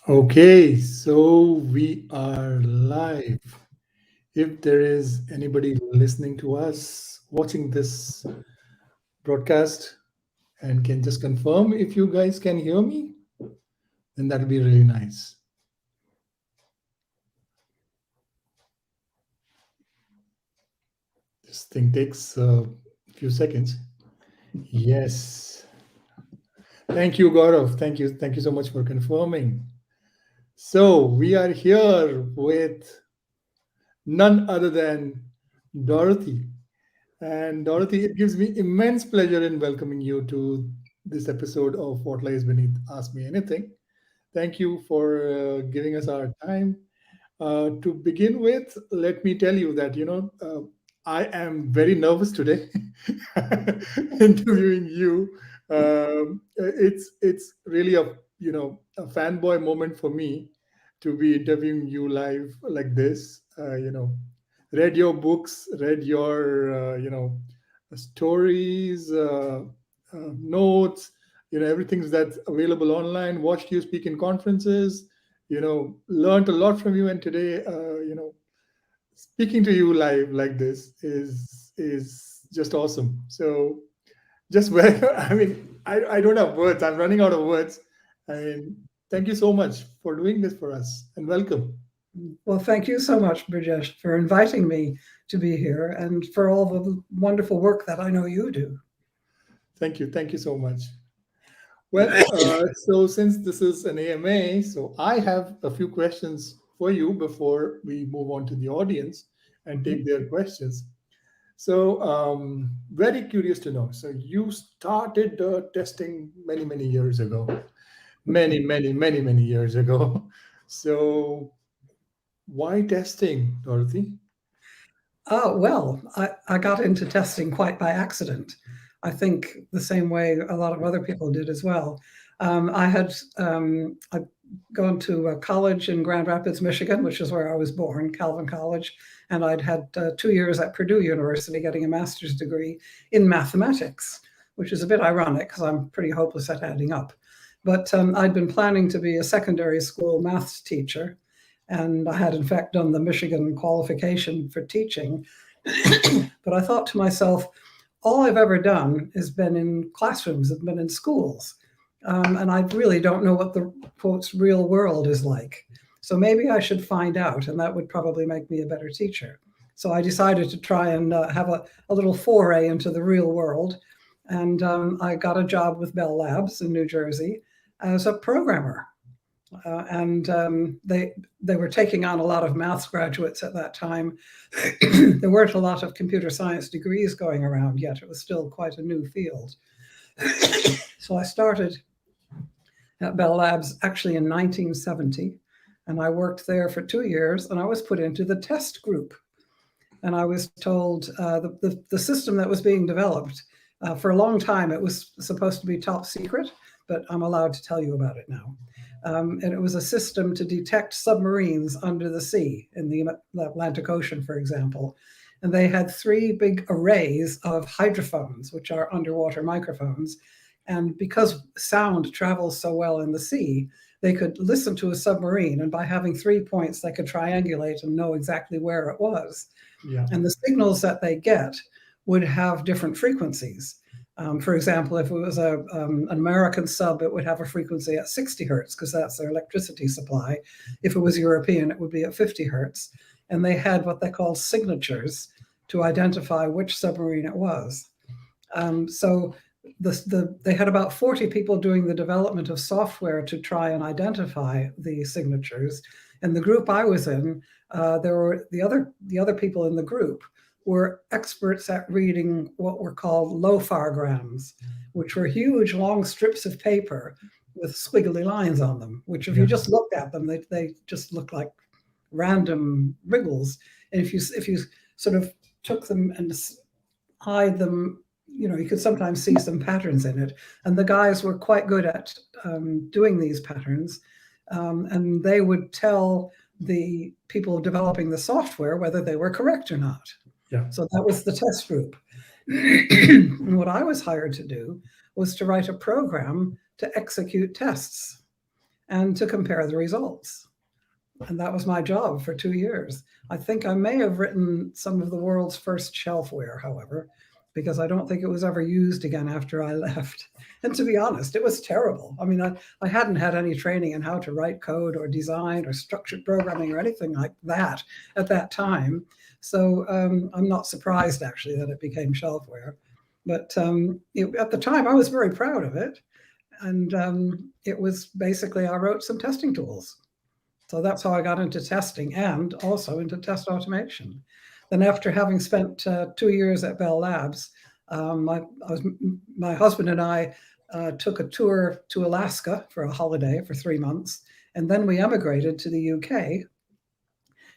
Okay, so we are live. If there is anybody listening to us, watching this broadcast, and can just confirm if you guys can hear me, then that'll be really nice. This thing takes a few seconds. Yes. Thank you, Gaurav. Thank you. Thank you so much for confirming. So we are here with none other than Dorothy. And Dorothy, it gives me immense pleasure in welcoming you to this episode of What Lies Beneath Ask Me Anything. Thank you for giving us our time. To begin with, let me tell you that, I am very nervous today interviewing you. It's really a fanboy moment for me to be interviewing you live like this. Read your books, read your stories, notes, everything's that's available online. Watched you speak in conferences, learned a lot from you, and today, speaking to you live like this is just awesome. So just where I mean, I don't have words. I'm running out of words. I mean, thank you so much for doing this for us, and welcome. Well, thank you so much, Brajesh, for inviting me to be here and for all the wonderful work that I know you do. Thank you so much. Well, so since this is an AMA, so I have a few questions for you before we move on to the audience and take their questions. So, very curious to know. So, you started testing many years ago, many years ago. So, why testing, Dorothy? Oh, well, I got into testing quite by accident. I think the same way a lot of other people did as well. I'd gone to a college in Grand Rapids, Michigan, which is where I was born, Calvin College, and I'd had 2 years at Purdue University getting a master's degree in mathematics, which is a bit ironic because I'm pretty hopeless at adding up. But I'd been planning to be a secondary school maths teacher, and I had in fact done the Michigan qualification for teaching. But I thought to myself, all I've ever done is been in classrooms, have been in schools. And I really don't know what the quotes real world is like. So maybe I should find out, and that would probably make me a better teacher. So I decided to try and have a little foray into the real world. And I got a job with Bell Labs in New Jersey as a programmer. And they were taking on a lot of maths graduates at that time. There weren't a lot of computer science degrees going around yet. It was still quite a new field. So I started at Bell Labs actually in 1970, and I worked there for 2 years, and I was put into the test group. And I was told the system that was being developed, for a long time, it was supposed to be top secret, but I'm allowed to tell you about it now. And it was a system to detect submarines under the sea in the Atlantic Ocean, for example. And they had three big arrays of hydrophones, which are underwater microphones. And because sound travels so well in the sea, they could listen to a submarine. And by having 3 points, they could triangulate and know exactly where it was. Yeah. And the signals that they get would have different frequencies. For example, if it was an American sub, it would have a frequency at 60 hertz because that's their electricity supply. If it was European, it would be at 50 hertz. And they had what they called signatures to identify which submarine it was. So they had about 40 people doing the development of software to try and identify the signatures. And the group I was in, there were the other people in the group were experts at reading what were called lofargrams, which were huge, long strips of paper with squiggly lines on them, which if you just looked at them, they just looked like random wriggles. And if you sort of took them and hide them, you could sometimes see some patterns in it. And the guys were quite good at doing these patterns. And they would tell the people developing the software whether they were correct or not. Yeah. So that was the test group. And what I was hired to do was to write a program to execute tests. and to compare the results. And that was my job for 2 years. I think I may have written some of the world's first shelfware, however, because I don't think it was ever used again after I left. And to be honest, it was terrible. I mean, I hadn't had any training in how to write code or design or structured programming or anything like that at that time. So I'm not surprised, actually, that it became shelfware. But at the time, I was very proud of it. And it was basically, I wrote some testing tools. So that's how I got into testing and also into test automation. Then after having spent 2 years at Bell Labs, my husband and I took a tour to Alaska for a holiday for 3 months. And then we emigrated to the UK.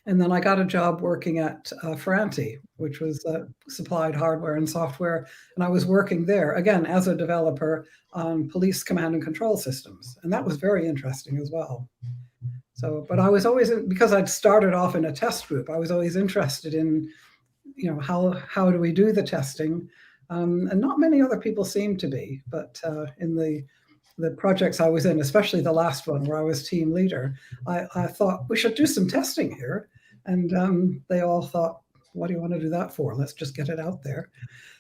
And then I got a job working at Ferranti, which was supplied hardware and software. And I was working there, again, as a developer on police command and control systems. And that was very interesting as well. So, but I was always, because I'd started off in a test group, I was always interested in, how do we do the testing? And not many other people seemed to be, but in the projects I was in, especially the last one where I was team leader, I thought we should do some testing here. And they all thought, what do you want to do that for? Let's just get it out there.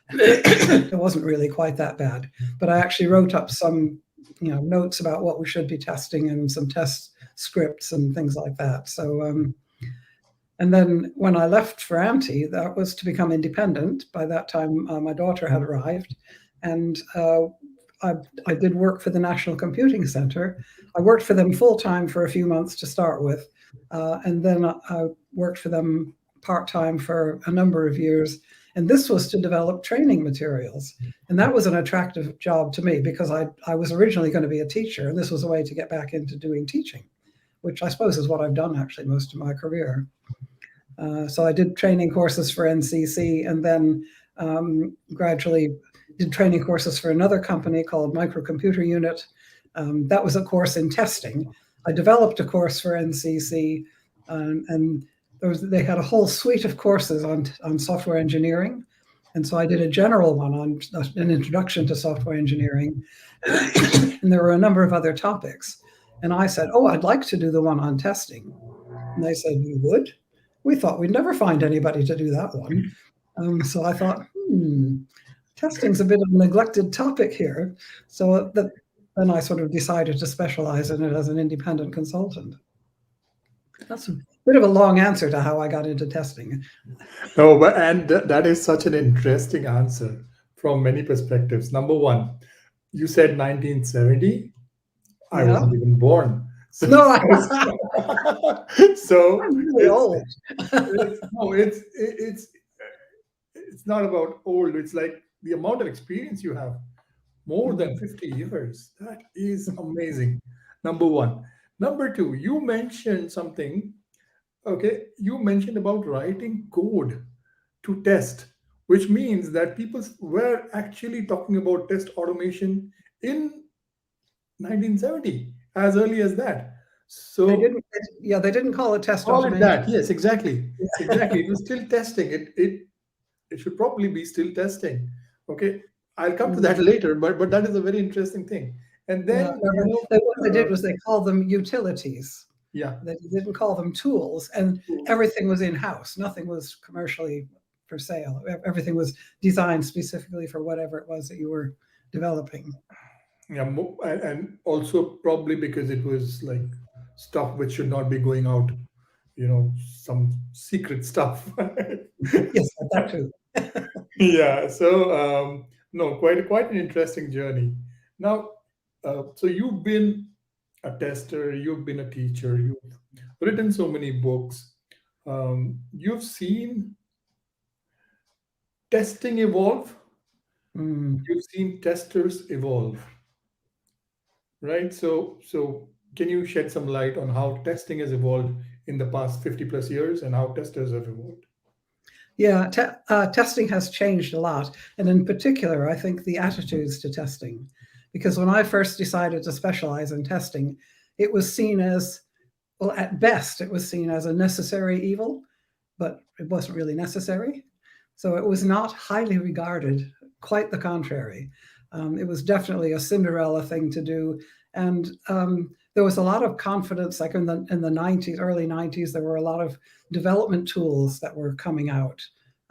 It wasn't really quite that bad, but I actually wrote up some notes about what we should be testing and some test scripts and things like that. So, and then when I left Ferranti, that was to become independent. By that time, my daughter had arrived, and I did work for the National Computing Center. I worked for them full-time for a few months to start with, and then I worked for them part-time for a number of years. And this was to develop training materials. And that was an attractive job to me because I was originally going to be a teacher, and this was a way to get back into doing teaching, which I suppose is what I've done actually most of my career. So I did training courses for NCC, and then gradually did training courses for another company called Microcomputer Unit. That was a course in testing. I developed a course for NCC, and they had a whole suite of courses on software engineering. And so I did a general one on an introduction to software engineering. And there were a number of other topics. And I said, oh, I'd like to do the one on testing. And they said, you would? We thought we'd never find anybody to do that one. So I thought, testing's a bit of a neglected topic here. So then I sort of decided to specialize in it as an independent consultant. That's a bit of a long answer to how I got into testing. No, but that is such an interesting answer from many perspectives. Number one, you said 1970. I wasn't even born. So, no, so I'm really old. It's not about old. It's like the amount of experience you have, more than 50 years. That is amazing. Number one. Number two, you mentioned something. Okay, you mentioned about writing code to test, which means that people were actually talking about test automation in 1970, as early as that. So they didn't call it test call automation. it that. Yes, exactly. Exactly. It was still testing. It should probably be still testing. Okay, I'll come to that later, but that is a very interesting thing. And then what they did was they called them utilities. Yeah. They didn't call them tools, and everything was in-house. Nothing was commercially for sale. Everything was designed specifically for whatever it was that you were developing. Yeah, and also probably because it was like stuff which should not be going out, some secret stuff. Yes, that too. Yeah, so no, quite an interesting journey. Now, so you've been a tester, you've been a teacher, you've written so many books. You've seen testing evolve. You've seen testers evolve, right? So can you shed some light on how testing has evolved in the past 50 plus years and how testers have evolved? Yeah, testing has changed a lot. And in particular, I think the attitudes to testing. Because when I first decided to specialize in testing, it was seen as, well, at best, it was seen as a necessary evil, but it wasn't really necessary. So it was not highly regarded, quite the contrary. It was definitely a Cinderella thing to do. And there was a lot of confidence, like in the 90s, early 90s, there were a lot of development tools that were coming out.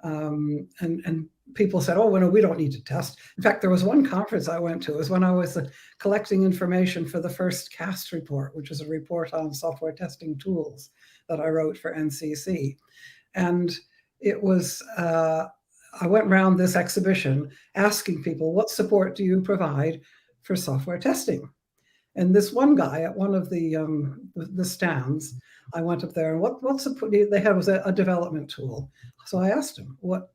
And people said, oh, well, no, we don't need to test. In fact, there was one conference I went to. It was when I was collecting information for the first CAST report, which is a report on software testing tools that I wrote for NCC. And it was, I went around this exhibition asking people, what support do you provide for software testing? And this one guy at one of the stands, I went up there, and what support they had was a development tool. So I asked him, what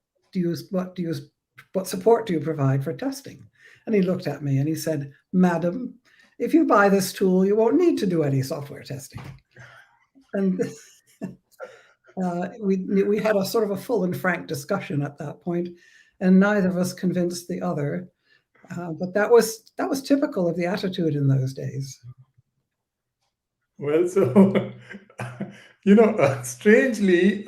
support do you provide for testing? And he looked at me and he said, Madam, if you buy this tool, you won't need to do any software testing. And we had a sort of a full and frank discussion at that point, and neither of us convinced the other. But that was typical of the attitude in those days. Well, so, strangely,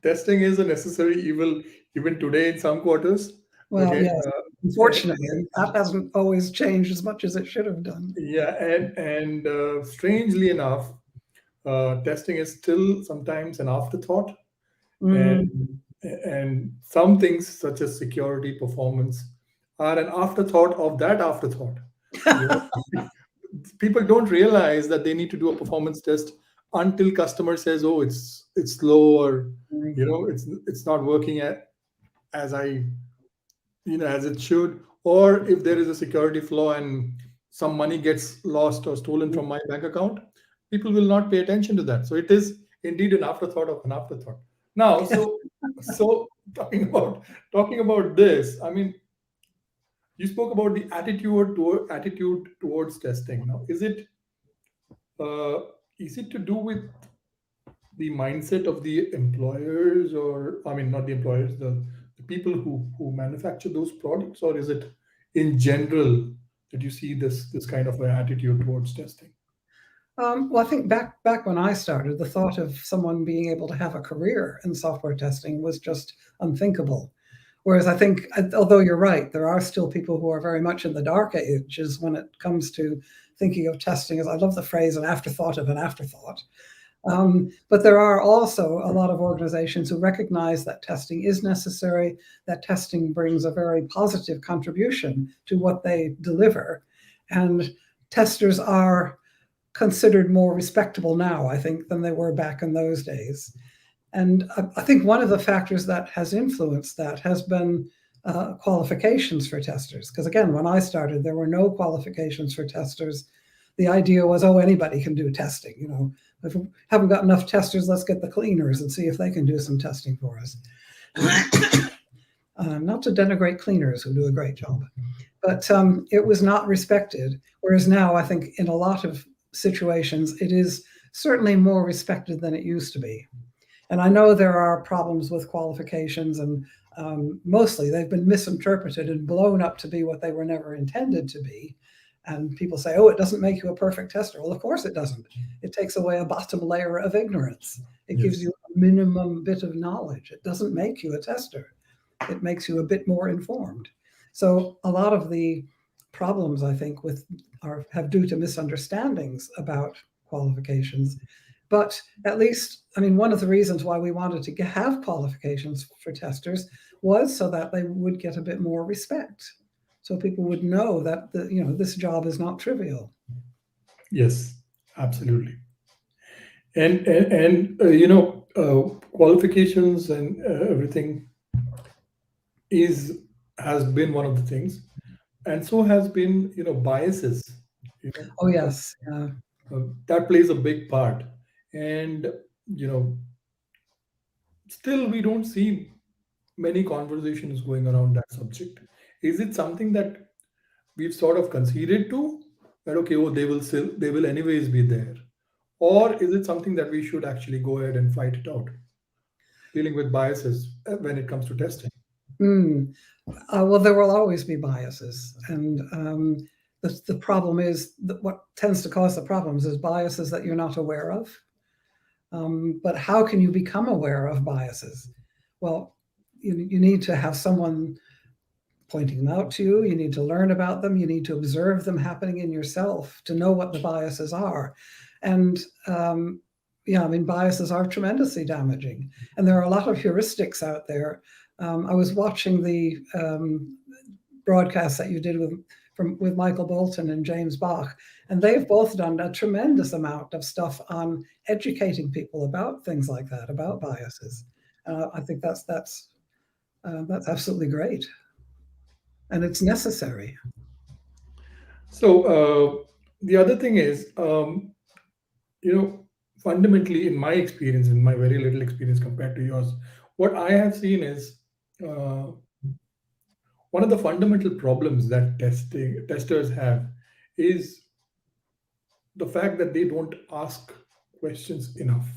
testing is a necessary evil even today in some quarters. Well, Okay. yes, unfortunately, that hasn't always changed as much as it should have done. Yeah, and strangely enough, testing is still sometimes an afterthought, and some things such as security, performance are an afterthought of that afterthought. You know, people don't realize that they need to do a performance test until customer says, "Oh, it's slow," or it's not working as as it should, or if there is a security flaw and some money gets lost or stolen from my bank account, people will not pay attention to that. So it is indeed an afterthought of an afterthought. Now, so talking about this, I mean, you spoke about the attitude towards testing. Now, is it to do with the mindset of the employers, or I mean, not the employers, the people who manufacture those products, or is it in general that you see this kind of an attitude towards testing? Well, I think back when I started, the thought of someone being able to have a career in software testing was just unthinkable. Whereas I think, although you're right, there are still people who are very much in the dark ages when it comes to thinking of testing as, I love the phrase, an afterthought of an afterthought. But there are also a lot of organizations who recognize that testing is necessary, that testing brings a very positive contribution to what they deliver. And testers are considered more respectable now, I think, than they were back in those days. And I think one of the factors that has influenced that has been qualifications for testers. Because again, when I started, there were no qualifications for testers. The idea was, oh, anybody can do testing. If we haven't got enough testers, let's get the cleaners and see if they can do some testing for us. Not to denigrate cleaners who do a great job, but it was not respected. Whereas now, I think in a lot of situations, it is certainly more respected than it used to be. And I know there are problems with qualifications, and mostly they've been misinterpreted and blown up to be what they were never intended to be. And people say, oh, it doesn't make you a perfect tester. Well, of course it doesn't. It takes away a bottom layer of ignorance. It gives you a minimum bit of knowledge. It doesn't make you a tester. It makes you a bit more informed. So a lot of the problems, I think, have due to misunderstandings about qualifications. But at least, I mean, one of the reasons why we wanted to have qualifications for testers was so that they would get a bit more respect. So people would know that this job is not trivial. Yes, absolutely. And qualifications and everything has been one of the things, and so has been biases. Oh yes, that plays a big part, and still we don't see many conversations going around that subject. Is it something that we've sort of conceded to, that okay, oh, they will anyways be there, or is it something that we should actually go ahead and fight it out, dealing with biases when it comes to testing? Well, there will always be biases, and the problem is that what tends to cause the problems is biases that you're not aware of. But how can you become aware of biases? Well, you need to have someone pointing them out to you. You need to learn about them. You need to observe them happening in yourself to know what the biases are. And yeah, I mean, biases are tremendously damaging. And there are a lot of heuristics out there. I was watching the broadcast that you did with Michael Bolton and James Bach, and they've both done a tremendous amount of stuff on educating people about things like that, about biases. I think that's absolutely great, and it's necessary. So the other thing is, fundamentally, in my experience, in my very little experience compared to yours, what I have seen is one of the fundamental problems that testers have is the fact that they don't ask questions enough.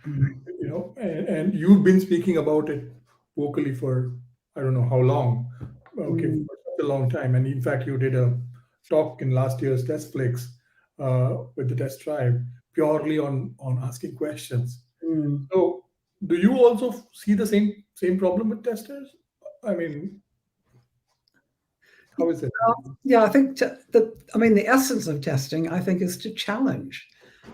And you've been speaking about it vocally for I don't know how long, for such a long time. And in fact, you did a talk in last year's TestFlix with the test tribe purely on asking questions. So, do you also see the same problem with testers? I mean, how is it? Yeah, I think the essence of testing, I think, is to challenge.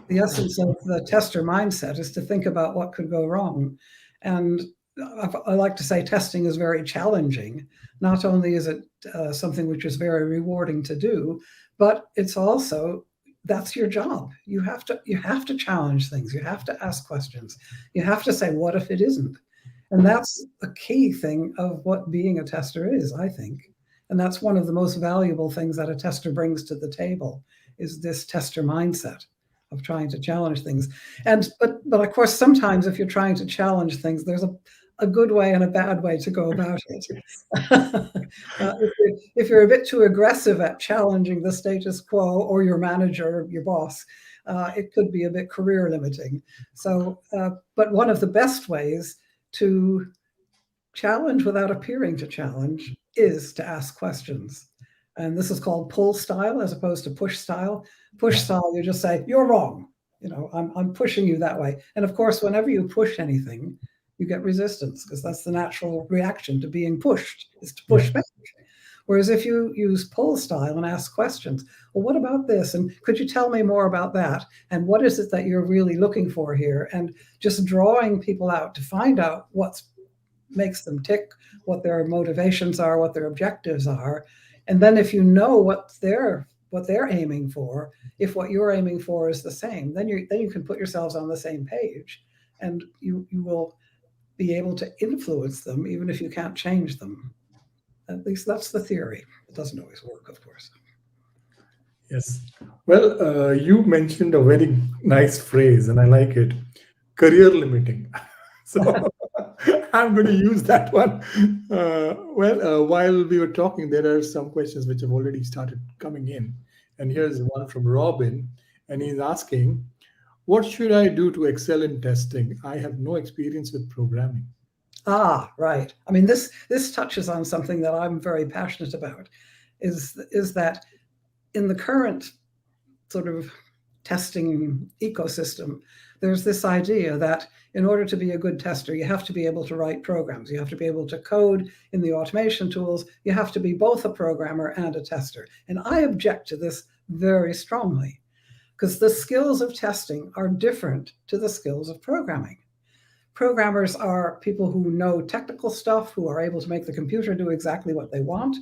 The essence of the tester mindset is to think about what could go wrong. And I like to say testing is very challenging. Not only is it something which is very rewarding to do, but it's also, that's your job. You have to challenge things. You have to ask questions. You have to say, what if it isn't? And that's a key thing of what being a tester is, I think. And that's one of the most valuable things that a tester brings to the table, is this tester mindset of trying to challenge things. But of course, sometimes if you're trying to challenge things, there's a good way and a bad way to go about it. If you're a bit too aggressive at challenging the status quo or your manager, your boss, it could be a bit career limiting. So, but one of the best ways to challenge without appearing to challenge is to ask questions. And this is called pull style as opposed to push style. Push style, you just say, you're wrong. I'm pushing you that way. And of course, whenever you push anything, you get resistance, because that's the natural reaction to being pushed, is to push back. Whereas if you use pull style and ask questions, well, what about this? And could you tell me more about that? And what is it that you're really looking for here? And just drawing people out to find out what makes them tick, what their motivations are, what their objectives are. And then if you know what they're aiming for, if what you're aiming for is the same, then you can put yourselves on the same page, and you will be able to influence them even if you can't change them. At least that's the theory. It doesn't always work, of course. Yes. Well, you mentioned a very nice phrase, and I like it: career limiting. So I'm going to use that one. While we were talking, there are some questions which have already started coming in. And here's one from Robin, and he's asking, what should I do to excel in testing? I have no experience with programming. Ah, right. I mean, this touches on something that I'm very passionate about, is that in the current sort of testing ecosystem, there's this idea that in order to be a good tester, you have to be able to write programs. You have to be able to code in the automation tools. You have to be both a programmer and a tester. And I object to this very strongly, because the skills of testing are different to the skills of programming. Programmers are people who know technical stuff, who are able to make the computer do exactly what they want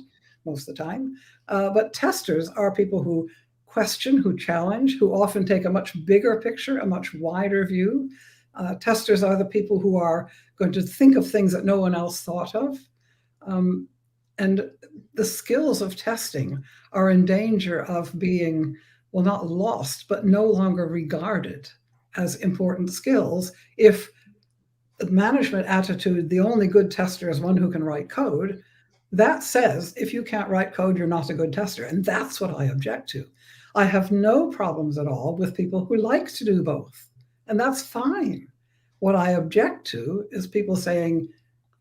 most of the time. But testers are people who question, who challenge, who often take a much bigger picture, a much wider view. Testers are the people who are going to think of things that no one else thought of. And the skills of testing are in danger of being, well, not lost, but no longer regarded as important skills if the management attitude, the only good tester is one who can write code, that says if you can't write code, you're not a good tester. And that's what I object to. I have no problems at all with people who like to do both. And that's fine. What I object to is people saying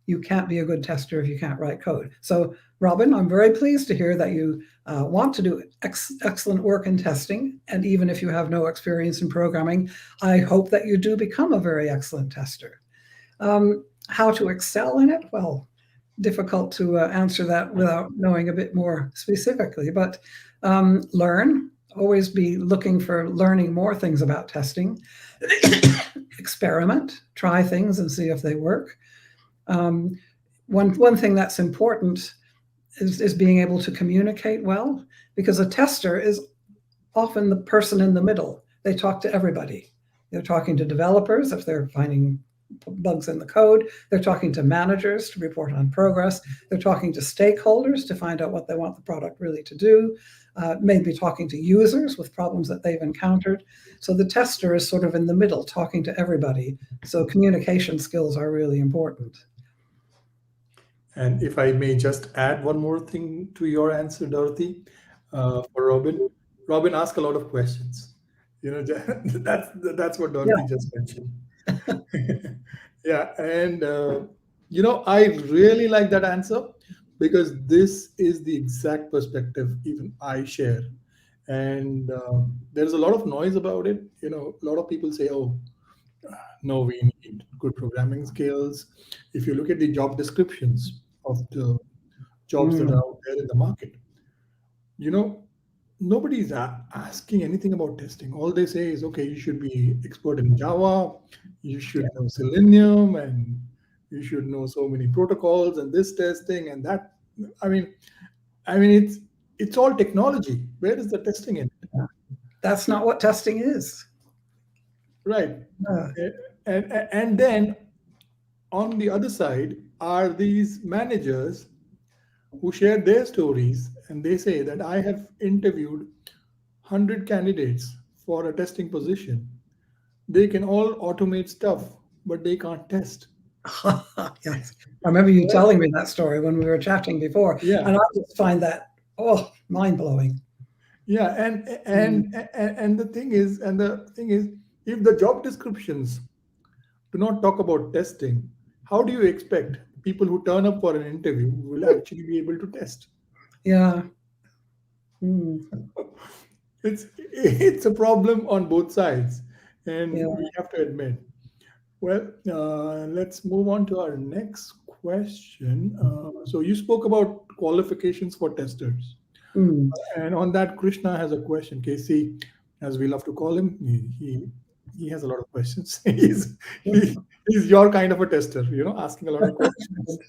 you can't be a good tester if you can't write code. So, Robin, I'm very pleased to hear that you want to do excellent work in testing. And even if you have no experience in programming, I hope that you do become a very excellent tester. How to excel in it? Well, difficult to answer that without knowing a bit more specifically, but learn, always be looking for learning more things about testing, experiment, try things and see if they work. One thing that's important is being able to communicate well, because a tester is often the person in the middle. They talk to everybody. They're talking to developers if they're finding bugs in the code. They're talking to managers to report on progress. They're talking to stakeholders to find out what they want the product really to do. Maybe talking to users with problems that they've encountered. So the tester is sort of in the middle, talking to everybody. So communication skills are really important. And if I may just add one more thing to your answer, Dorothy, for Robin. Robin asked a lot of questions. That's what Dorothy just mentioned. Yeah, and I really like that answer, because this is the exact perspective even I share. And there's a lot of noise about it. A lot of people say, "Oh, no, we need good programming skills." If you look at the job descriptions of the jobs that are out there in the market, you know, nobody's asking anything about testing. All they say is, okay, you should be expert in Java, you should know Selenium, and you should know so many protocols and this testing and that. I mean, it's all technology. Where is the testing in it? That's not what testing is. Right. And then on the other side are these managers who share their stories, and they say that I have interviewed 100 candidates for a testing position. They can all automate stuff, but they can't test. Yes. I remember you telling me that story when we were chatting before. Yeah. And I just find that, mind-blowing. Yeah, and the thing is, if the job descriptions do not talk about testing, how do you expect people who turn up for an interview will actually be able to test? Yeah. It's a problem on both sides, and Yeah. we have to admit. Well, let's move on to our next question. So you spoke about qualifications for testers. And on that, Krishna has a question. Casey, as we love to call him, he has a lot of questions. He's your kind of a tester, asking a lot of questions.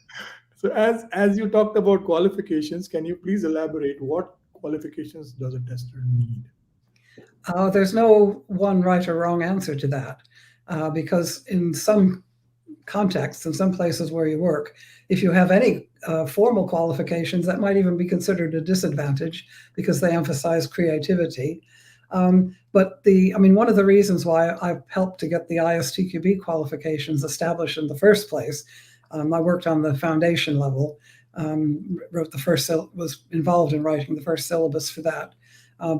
So as you talked about qualifications, can you please elaborate what qualifications does a tester need? There's no one right or wrong answer to that, because in some contexts, in some places where you work, if you have any formal qualifications, that might even be considered a disadvantage because they emphasize creativity. But one of the reasons why I've helped to get the ISTQB qualifications established in the first place, I worked on the foundation level, was involved in writing the first syllabus for that,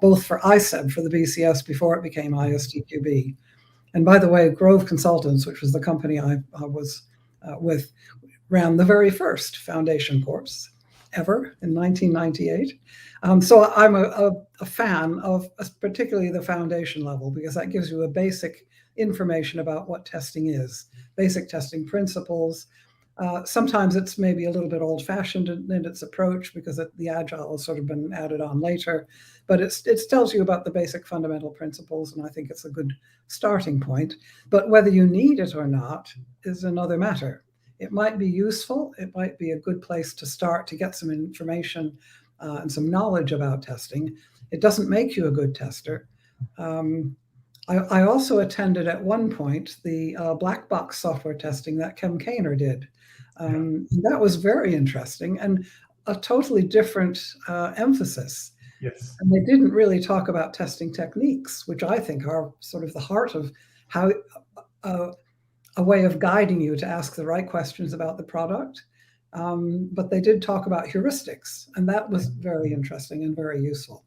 both for ISEB, for the BCS, before it became ISTQB. And by the way, Grove Consultants, which was the company I was with, ran the very first foundation course ever in 1998. So I'm a fan of particularly the foundation level, because that gives you a basic information about what testing is, basic testing principles. Sometimes it's maybe a little bit old-fashioned in its approach because the Agile has sort of been added on later, but it tells you about the basic fundamental principles, and I think it's a good starting point. But whether you need it or not is another matter. It might be useful. It might be a good place to start to get some information and some knowledge about testing. It doesn't make you a good tester. I also attended at one point the black box software testing that Kem Kainer did. That was very interesting and a totally different emphasis. Yes. And they didn't really talk about testing techniques, which I think are sort of the heart of how a way of guiding you to ask the right questions about the product. But they did talk about heuristics, and that was very interesting and very useful.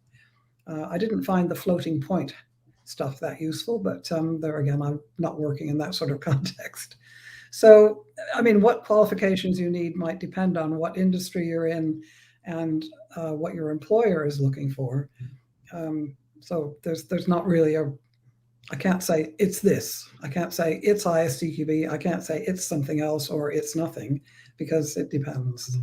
I didn't find the floating point stuff that useful, but there again, I'm not working in that sort of context. So, what qualifications you need might depend on what industry you're in and what your employer is looking for. So there's not really I can't say it's this. I can't say it's ISTQB. I can't say it's something else or it's nothing. because it depends.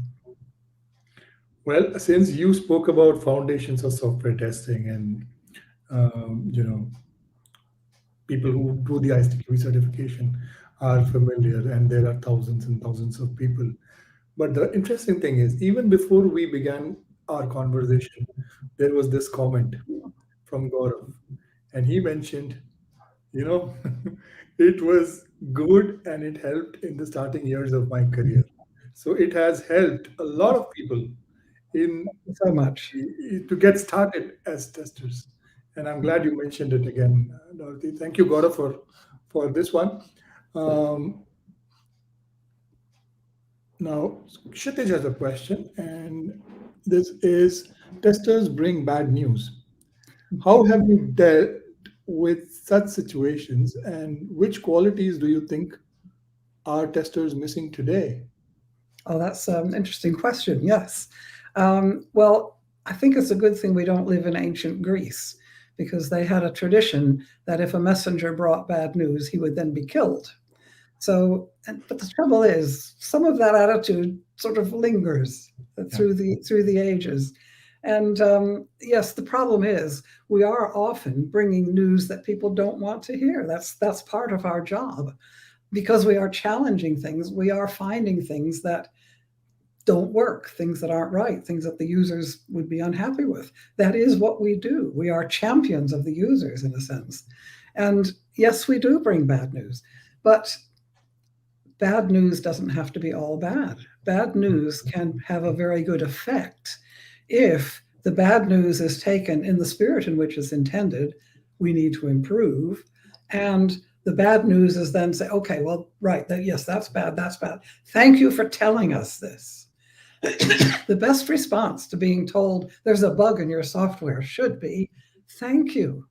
Well, since you spoke about foundations of software testing and people who do the ISTQB certification are familiar, and there are thousands and thousands of people. But the interesting thing is, even before we began our conversation, there was this comment from Gaurav, and he mentioned, you know, it was good and it helped in the starting years of my career. So it has helped a lot of people in So much. to get started as testers. And I'm glad you mentioned it again, Dorothy. Thank you, Gaurav, for this one. Um, Now, Kshitij has a question, and this is: testers bring bad news. How have you dealt with such situations, and which qualities do you think are testers missing today? Oh, that's an interesting question. Yes. Well, I think it's a good thing we don't live in ancient Greece, because they had a tradition that if a messenger brought bad news, he would then be killed. So, but the trouble is, some of that attitude sort of lingers through the ages. And yes, the problem is we are often bringing news that people don't want to hear. That's part of our job. Because we are challenging things, we are finding things that don't work, things that aren't right, things that the users would be unhappy with. That is what we do. We are champions of the users in a sense. And yes, we do bring bad news, but bad news doesn't have to be all bad. Bad news can have a very good effect if the bad news is taken in the spirit in which it's intended. We need to improve, and the bad news is then say, okay, well, right, yes, that's bad, that's bad. Thank you for telling us this. The best response to being told there's a bug in your software should be, thank you.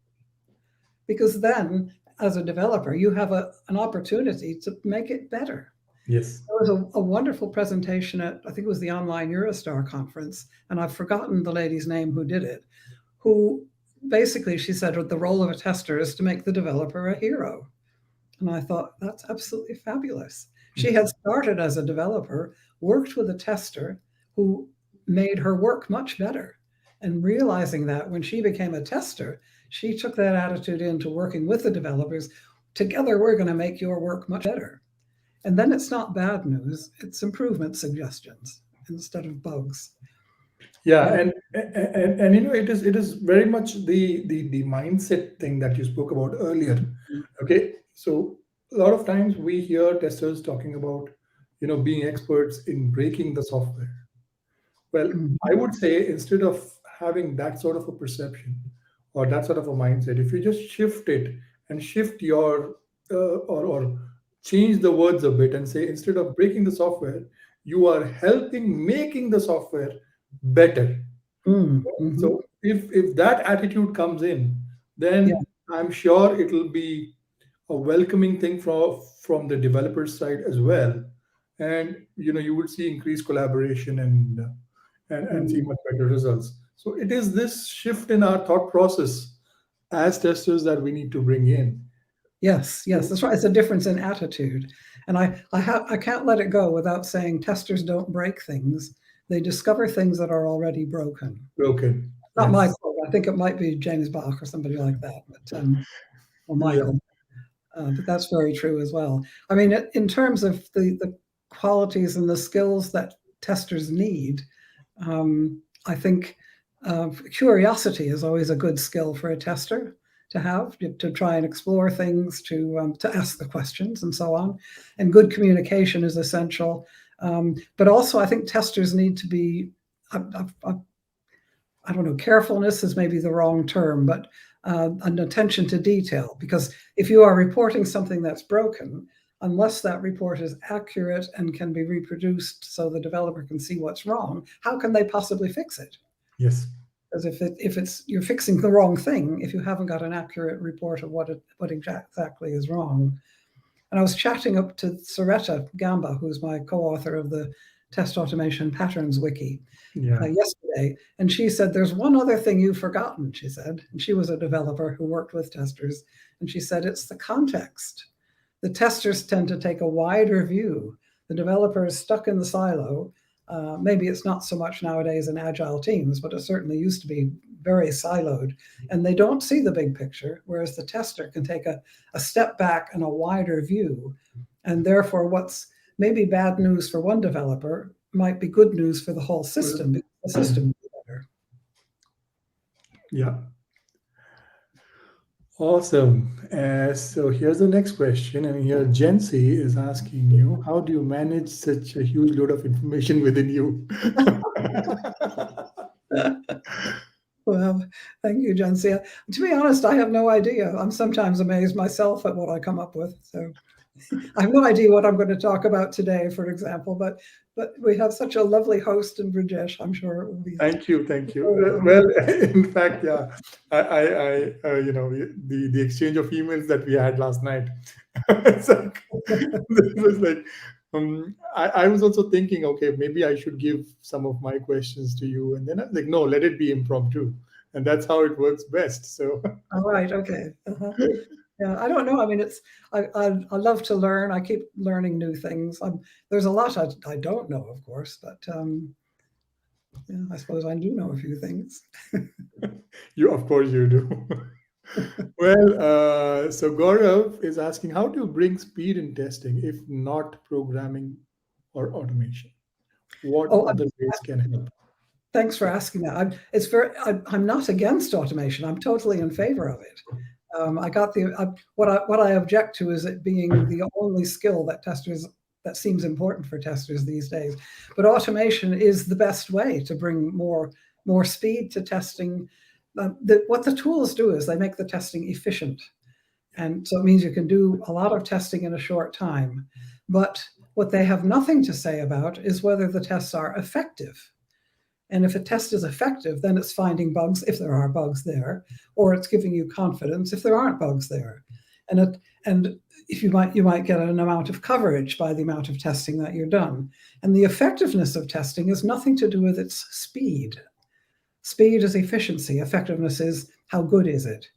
Because then, as a developer, you have an opportunity to make it better. Yes. There was a wonderful presentation at, I think it was the online EuroStar conference, and I've forgotten the lady's name who did it, who basically, she said, the role of a tester is to make the developer a hero. And I thought, that's absolutely fabulous. She had started as a developer, worked with a tester who made her work much better. And realizing that when she became a tester, she took that attitude into working with the developers. Together, we're going to make your work much better. And then it's not bad news, it's improvement suggestions instead of bugs. Yeah, and it is very much the mindset thing that you spoke about earlier. Okay, so a lot of times we hear testers talking about being experts in breaking the software. Well, I would say, instead of having that sort of a perception or that sort of a mindset, if you just shift it and shift your or change the words a bit and say, instead of breaking the software, you are helping making the software better. So if that attitude comes in, Yeah. then I'm sure it'll be a welcoming thing from the developer side as well, and you would see increased collaboration and see much better results. So it is this shift in our thought process as testers that we need to bring in. Yes, that's right. It's a difference in attitude. And I can't let it go without saying testers don't break things. They discover things that are already broken. Broken. Not Yes. my quote. I think it might be James Bach or somebody like that, but or Michael. But that's very true as well. I mean, in terms of the qualities and the skills that testers need, I think curiosity is always a good skill for a tester to have, to try and explore things, to ask the questions and so on. And good communication is essential. But also, I think testers need to be, I don't know, carefulness is maybe the wrong term, but an attention to detail. Because if you are reporting something that's broken, unless that report is accurate and can be reproduced so the developer can see what's wrong, how can they possibly fix it? Yes. Because if it's you're fixing the wrong thing, if you haven't got an accurate report of what exactly is wrong. And I was chatting up to Saretta Gamba, who's my co-author of the Test Automation Patterns Wiki, yesterday, and she said, there's one other thing you've forgotten, she said. And she was a developer who worked with testers, and she said, it's the context. The testers tend to take a wider view. The developer is stuck in the silo. Maybe it's not so much nowadays in agile teams, but it certainly used to be very siloed, and they don't see the big picture, whereas the tester can take a step back and a wider view. And therefore, what's maybe bad news for one developer might be good news for the whole system, because the system is better. Yeah. Awesome. So here's the next question. And here Jency is asking you, how do you manage such a huge load of information within you? Well, thank you, Jency. To be honest, I have no idea. I'm sometimes amazed myself at what I come up with. So I have no idea what I'm going to talk about today, for example, but we have such a lovely host in Brijesh. I'm sure it will be. Thank you. Well, in fact, yeah, you know, the exchange of emails that we had last night, it's like, it was like, I was also thinking, okay, maybe I should give some of my questions to you, and then I was like, no, let it be impromptu, and that's how it works best. So, all right, okay. Yeah, I don't know. I mean, I love to learn. I keep learning new things. There's a lot I don't know, of course, but yeah, I suppose I do know a few things. of course you do. Well, so Gaurav is asking, how do you bring speed in testing if not programming or automation? What other ways can help? Thanks for asking that. I'm not against automation. I'm totally in favor of it. What I object to is it being the only skill that seems important for testers these days. But automation is the best way to bring more speed to testing. What the tools do is they make the testing efficient. And so it means you can do a lot of testing in a short time. But what they have nothing to say about is whether the tests are effective. And if a test is effective, then it's finding bugs if there are bugs there, or it's giving you confidence if there aren't bugs there. And if you might get an amount of coverage by the amount of testing that you're done. And the effectiveness of testing has nothing to do with its speed. Speed is efficiency. Effectiveness is how good is it.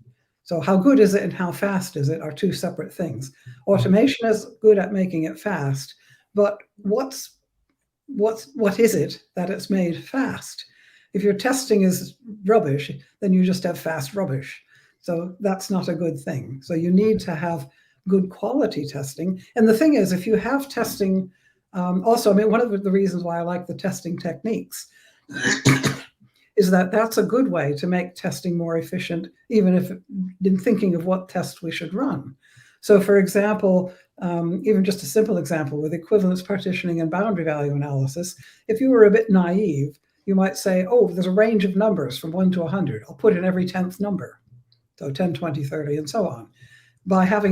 So how good is it and how fast is it are two separate things. Automation is good at making it fast, but what is it that it's made fast? If your testing is rubbish, then you just have fast rubbish. So that's not a good thing. So you need to have good quality testing. And the thing is, if you have testing, also, I mean, one of the reasons why I like the testing techniques is that that's a good way to make testing more efficient, even if in thinking of what tests we should run. So for example, even just a simple example with equivalence partitioning and boundary value analysis, if you were a bit naive, you might say, oh, there's a range of numbers from 1 to 100. I'll put in every 10th number. So 10, 20, 30, and so on.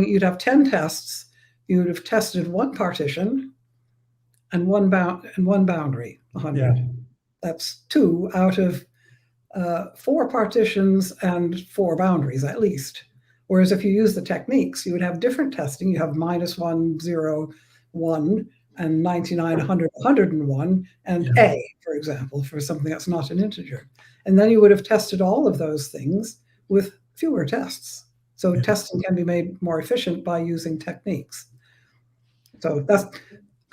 You'd have 10 tests, you would have tested one partition and one boundary, 100. Yeah. That's 2 out of 4 partitions and 4 boundaries at least. Whereas if you use the techniques, you would have different testing. You have -1, 0, 1, and 99, 100, 101, and yeah. A, for example, for something that's not an integer. And then you would have tested all of those things with fewer tests. So yeah. Testing can be made more efficient by using techniques. So that's,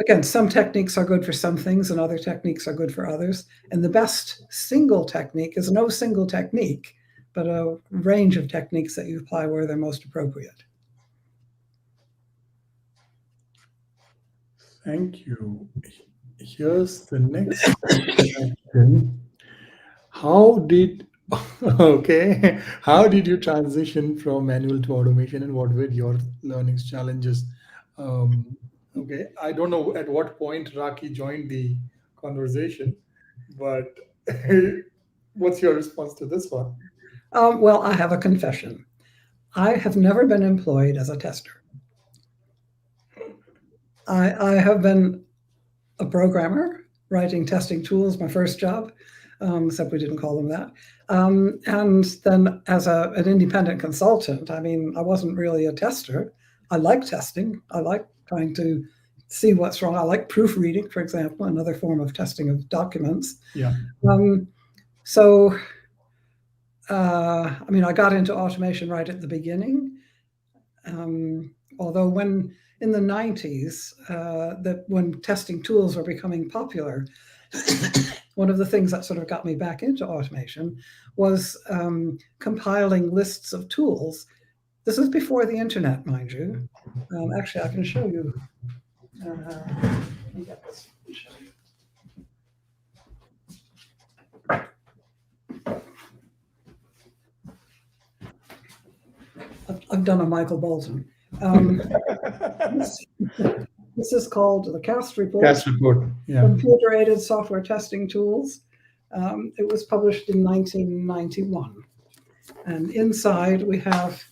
again, some techniques are good for some things and other techniques are good for others. And the best single technique is no single technique, but a range of techniques that you apply where they're most appropriate. Thank you. Here's the next question. How did you transition from manual to automation, and what were your learning challenges? Okay, I don't know at what point Raki joined the conversation, but what's your response to this one? Well, I have a confession. I have never been employed as a tester. I have been a programmer, writing testing tools, my first job, except we didn't call them that. And then as an independent consultant, I mean, I wasn't really a tester. I like testing. I like trying to see what's wrong. I like proofreading, for example, another form of testing of documents. Yeah. I mean, I got into automation right at the beginning. Although when in the 90s, that when testing tools were becoming popular, one of the things that sort of got me back into automation was compiling lists of tools. This is before the internet, mind you. Actually, I can show you. Let me get this. I've done a Michael Bolton. This is called the CAST report. CAST report, yeah. Computer-aided software testing tools. It was published in 1991. And inside we have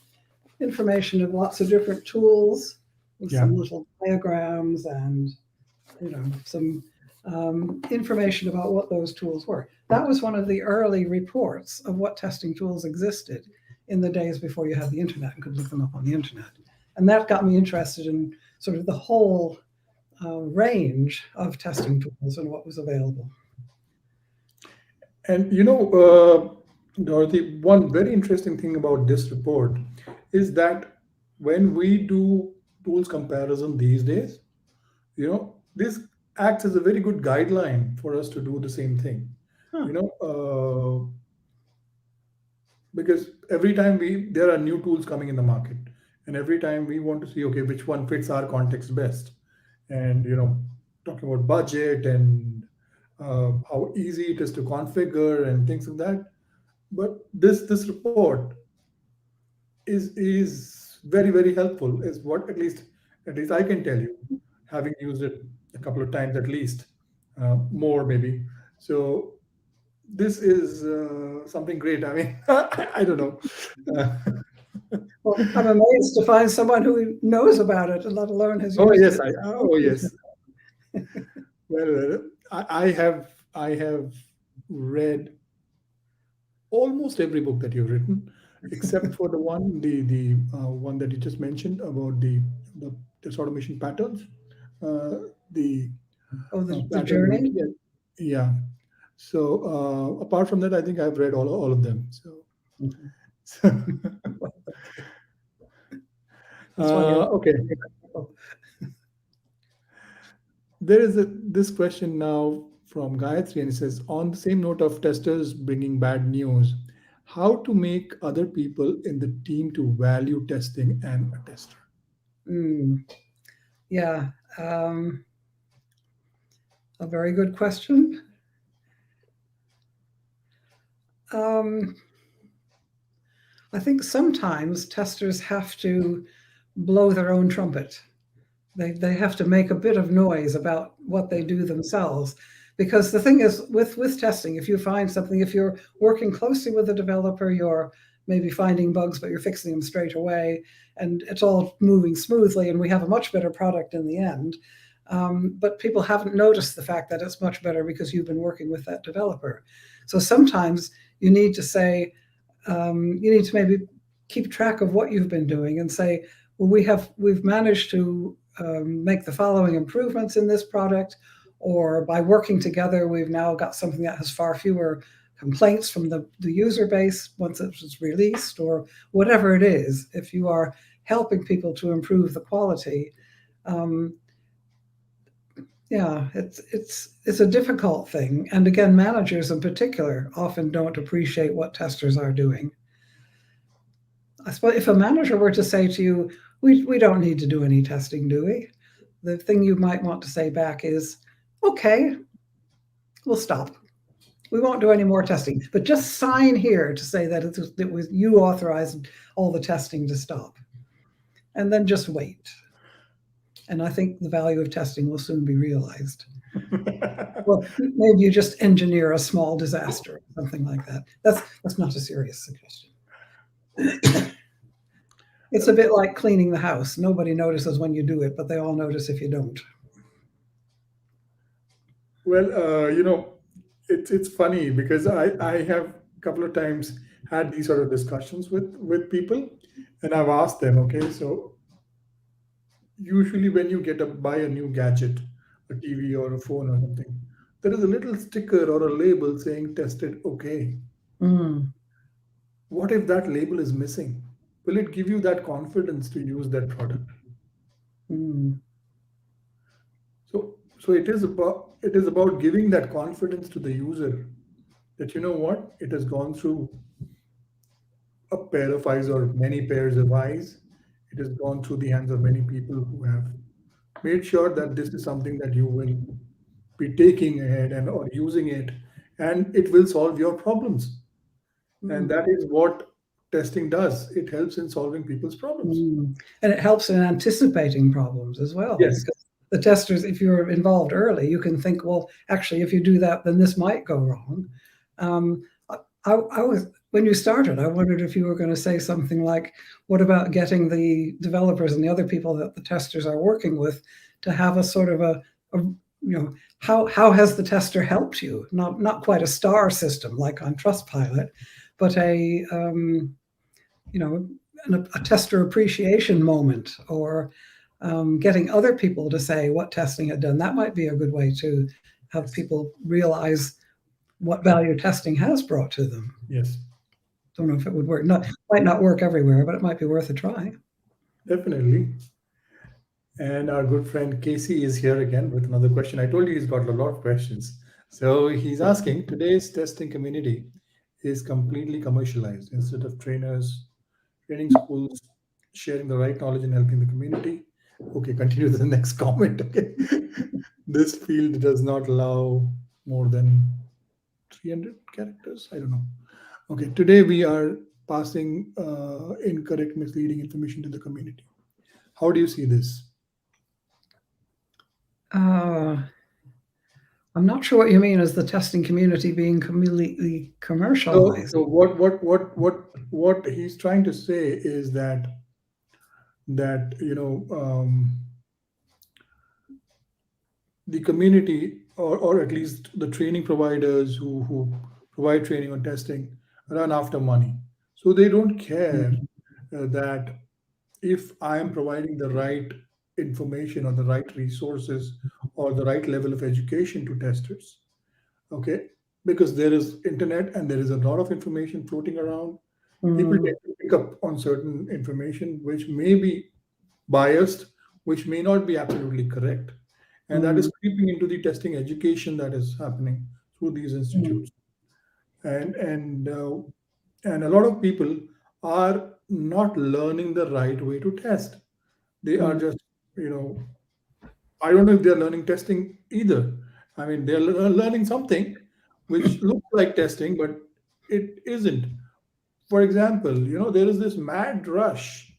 information of lots of different tools with some little diagrams and some information about what those tools were. That was one of the early reports of what testing tools existed in the days before you had the internet and could look them up on the internet. And that got me interested in sort of the whole range of testing tools and what was available. And Dorothy, one very interesting thing about this report is that when we do tools comparison these days, this acts as a very good guideline for us to do the same thing. Because every time there are new tools coming in the market, and every time we want to see, okay, which one fits our context best, and talking about budget and how easy it is to configure and things like that. But this report is very, very helpful, is what at least I can tell you, having used it a couple of times at least, more maybe. So this is something great. I mean, I don't know. Well, I'm amazed to find someone who knows about it, let alone has used it. Yes. Well, I have read almost every book that you've written, except for the one one that you just mentioned about the test automation patterns. The journey. Yeah. So apart from that, I think I've read all of them. So. Okay. There is this question now from Gayatri, and it says, on the same note of testers bringing bad news, how to make other people in the team to value testing and a tester? Yeah, a very good question. I think sometimes testers have to blow their own trumpet. They have to make a bit of noise about what they do themselves. Because the thing is, with testing, if you find something, if you're working closely with a developer, you're maybe finding bugs, but you're fixing them straight away, and it's all moving smoothly, and we have a much better product in the end. But people haven't noticed the fact that it's much better because you've been working with that developer. So sometimes you need to say, you need to maybe keep track of what you've been doing and say, well, we've managed to make the following improvements in this product, or by working together, we've now got something that has far fewer complaints from the user base once it's released, or whatever it is. If you are helping people to improve the quality, yeah, it's a difficult thing. And again, managers in particular often don't appreciate what testers are doing. I suppose if a manager were to say to you, we don't need to do any testing, do we? The thing you might want to say back is, okay, we'll stop. We won't do any more testing, but just sign here to say that it was you authorized all the testing to stop. And then just wait. And I think the value of testing will soon be realized. Well, maybe you just engineer a small disaster or something like that. That's not a serious suggestion. It's a bit like cleaning the house. Nobody notices when you do it, but they all notice if you don't. Well, it's funny because I have a couple of times had these sort of discussions with people, and I've asked them, okay, so usually when you buy a new gadget, a TV or a phone or something, there is a little sticker or a label saying tested okay. What if that label is missing? Will it give you that confidence to use that product? Mm. So it is about giving that confidence to the user that you know what, it has gone through a pair of eyes or many pairs of eyes. It has gone through the hands of many people who have made sure that this is something that you will be taking ahead and or using it, and it will solve your problems. And Mm. that is what testing does. It helps in solving people's problems. Mm. And it helps in anticipating problems as well, Yes, because the testers, if you're involved early, you can think, well, actually, if you do that, then this might go wrong. Um, I was, when you started, I wondered if you were going to say something like, what about getting the developers and the other people that the testers are working with to have a sort of a how has the tester helped you? Not quite a star system like on Trustpilot, but a tester appreciation moment, or getting other people to say what testing had done. That might be a good way to have yes, people realize what value testing has brought to them. yes, Don't know if it would work. Might not work everywhere, but it might be worth a try. definitely. And our good friend Casey is here again with another question. I told you he's got a lot of questions. So he's asking, today's testing community is completely commercialized. Instead of training schools, sharing the right knowledge and helping the community. Okay, continue to the next comment. Okay. This field does not allow more than 300 characters. I don't know. Okay, today we are passing incorrect, misleading information to the community. How do you see this? I'm not sure what you mean as the testing community being completely So, commercialized. so what he's trying to say is that the community, or at least the training providers who provide training on testing, run after money. So they don't care Mm. that if I am providing the right information or the right resources or the right level of education to testers, okay, because there is internet and there is a lot of information floating around. People Mm. tend to pick up on certain information which may be biased, which may not be absolutely correct, and that is Mm. creeping into the testing education that is happening through these Mm. institutes. And and uh, and a lot of people are not learning the right way to test. They are Mm. just, you know I don't know if they're learning testing either. I mean, they're learning something which looks like testing, but it isn't. For example, there is this mad rush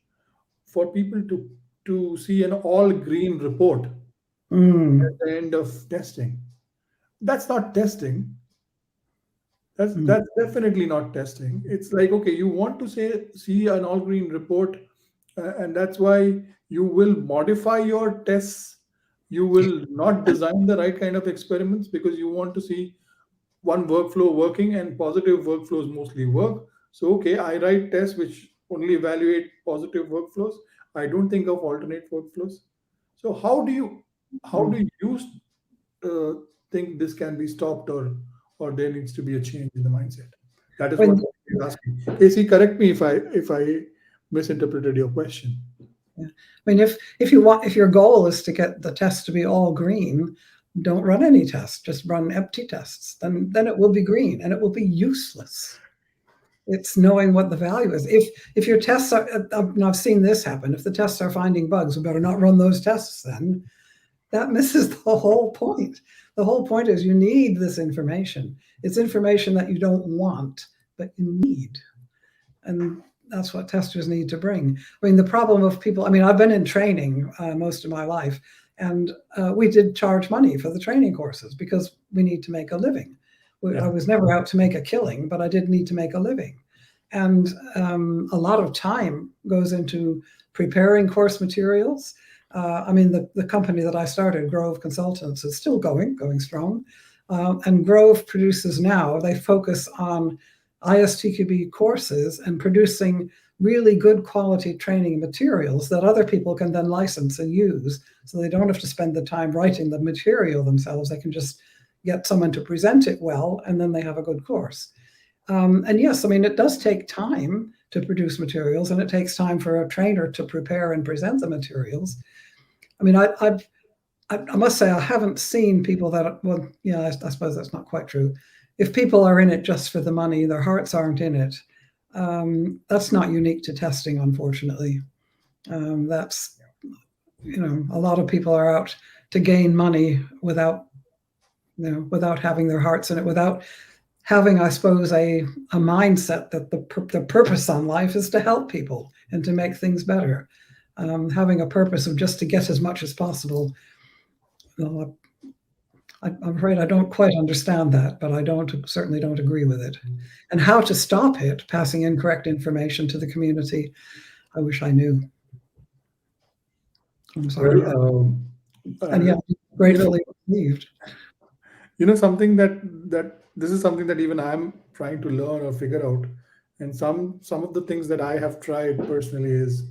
for people to see an all green report at Mm. the end of testing. That's not testing. That's Mm. that's definitely not testing. It's like, okay, you want to see an all green report, and that's why you will modify your tests. You will not design the right kind of experiments because you want to see one workflow working, and positive workflows mostly work. So, okay, I write tests which only evaluate positive workflows. I don't think of alternate workflows. So, how do you think this can be stopped, or there needs to be a change in the mindset? That is what When he's asking. Casey, correct me if I misinterpreted your question. Yeah. I mean, if your goal is to get the test to be all green, don't run any tests. Just run empty tests. Then it will be green and it will be useless. It's knowing what the value is. If your tests are, and I've seen this happen. If the tests are finding bugs, we better not run those tests. Then that misses the whole point. The whole point is you need this information. It's information that you don't want, but you need. And that's what testers need to bring. I mean, the problem of people, I mean, I've been in training most of my life, and we did charge money for the training courses because we need to make a living. Yeah. I was never out to make a killing, but I did need to make a living. And a lot of time goes into preparing course materials. I mean, the company that I started, Grove Consultants, is still going strong. And Grove produces now, they focus on ISTQB courses and producing really good quality training materials that other people can then license and use. So they don't have to spend the time writing the material themselves. They can just get someone to present it well, and then they have a good course. And yes, I mean, it does take time to produce materials, and it takes time for a trainer to prepare and present the materials. I mean, I must say I haven't seen people that, well, yeah, I suppose that's not quite true. If people are in it just for the money, their hearts aren't in it. That's not unique to testing, unfortunately. That's, a lot of people are out to gain money without having their hearts in it, without having, I suppose, a mindset that the purpose on life is to help people and to make things better. Having a purpose of just to get as much as possible. Well, I'm afraid I don't quite understand that, but I certainly don't agree with it. And how to stop it, passing incorrect information to the community, I wish I knew. I'm sorry. Well, And yeah, gratefully received. Something that this is something that even I'm trying to learn or figure out. And some of the things that I have tried personally is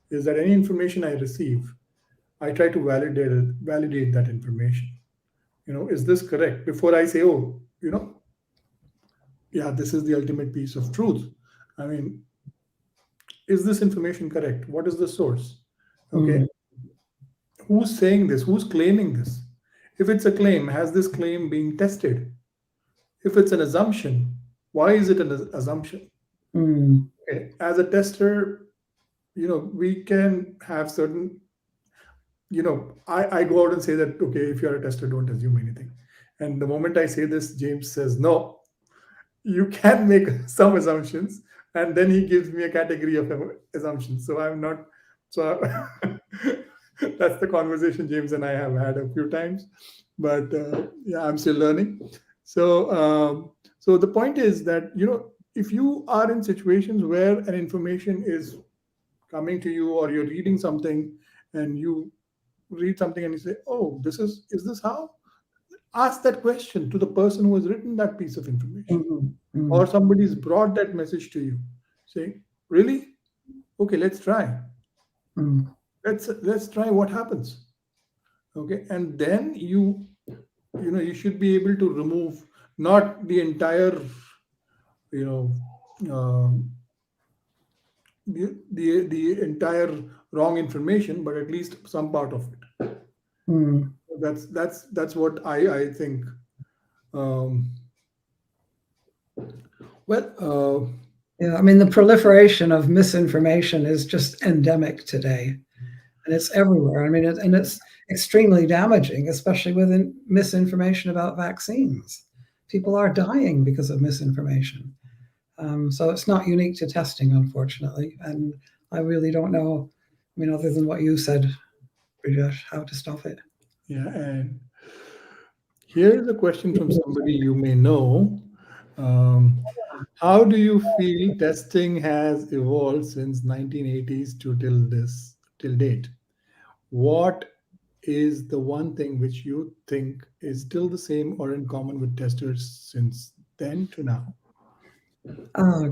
that any information I receive, I try to validate that information. Is this correct? Before I say, oh, yeah, this is the ultimate piece of truth. I mean, is this information correct? What is the source? Okay. Who's saying this? Who's claiming this? If it's a claim, has this claim been tested? If it's an assumption, why is it an assumption? Okay. As a tester, we can have certain, I go out and say that, okay, if you're a tester, don't assume anything. And the moment I say this, James says, no, you can make some assumptions. And then he gives me a category of assumptions. So I'm not, so that's the conversation James and I have had a few times. But yeah, I'm still learning. So the point is that, if you are in situations where an information is coming to you, or you're reading something and you read something and you say, oh, is this how? Ask that question to the person who has written that piece of information, or somebody's brought that message to you, saying, really? Okay, let's try. Let's try what happens. Okay, and then you should be able to remove not the entire, the entire wrong information, but at least some part of it. That's what I think. Yeah, I mean, the proliferation of misinformation is just endemic today, and it's everywhere. I mean, it's extremely damaging, especially with misinformation about vaccines. People are dying because of misinformation. So it's not unique to testing, unfortunately. And I really don't know, I mean, other than what you said, Brijesh, how to stop it. Yeah, and here's a question from somebody you may know. How do you feel testing has evolved since 1980s to till date? What is the one thing which you think is still the same or in common with testers since then to now?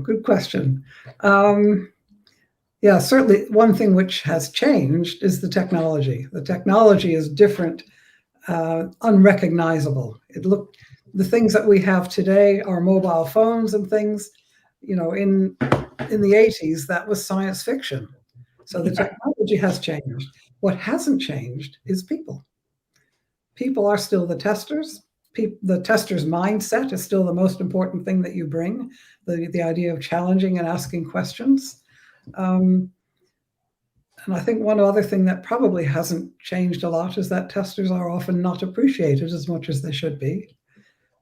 Good question. Yeah, certainly one thing which has changed is the technology. The technology is different, unrecognizable. The things that we have today are mobile phones and things. In the 80s, that was science fiction. So the technology has changed. What hasn't changed is people. People are still the testers. The tester's mindset is still the most important thing that you bring, the idea of challenging and asking questions. And I think one other thing that probably hasn't changed a lot is that testers are often not appreciated as much as they should be,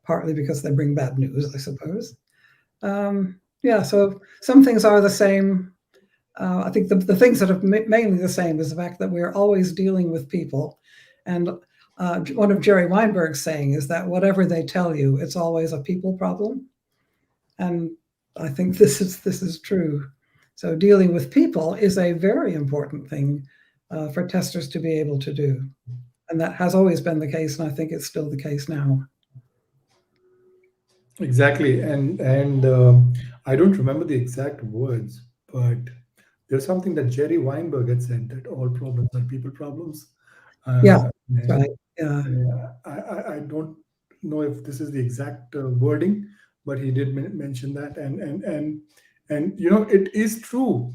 partly because they bring bad news, I suppose. Yeah, so some things are the same. I think the things that are mainly the same is the fact that we're always dealing with people. And one of Jerry Weinberg's saying is that whatever they tell you, it's always a people problem. And I think this is true. So dealing with people is a very important thing for testers to be able to do. And that has always been the case, and I think it's still the case now. Exactly, and I don't remember the exact words, but there's something that Jerry Weinberg had said, that all problems are people problems. Yeah, right. Yeah. I don't know if this is the exact wording, but he did mention that, and it is true.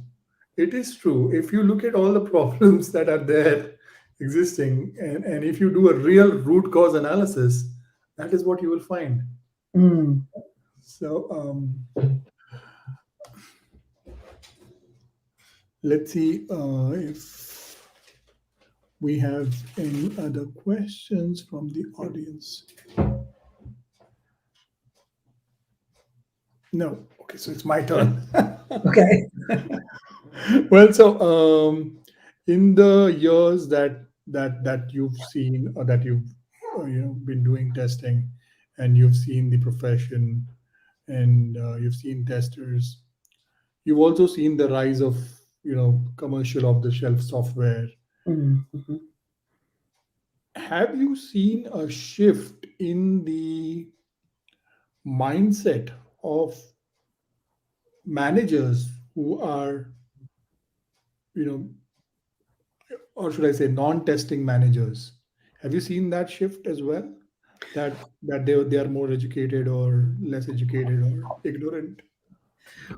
It is true. If you look at all the problems that are there, existing. And if you do a real root cause analysis, that is what you will find. Mm. So let's see if we have any other questions from the audience. No. Okay, so it's my turn. Okay. Well, so in the years that you've seen, or that you've been doing testing, and you've seen the profession, and you've seen testers, you've also seen the rise of commercial off the shelf software. Mm-hmm. Have you seen a shift in the mindset of managers who are, you know or should I say, non-testing managers? Have you seen that shift as well? That they are more educated or less educated or ignorant?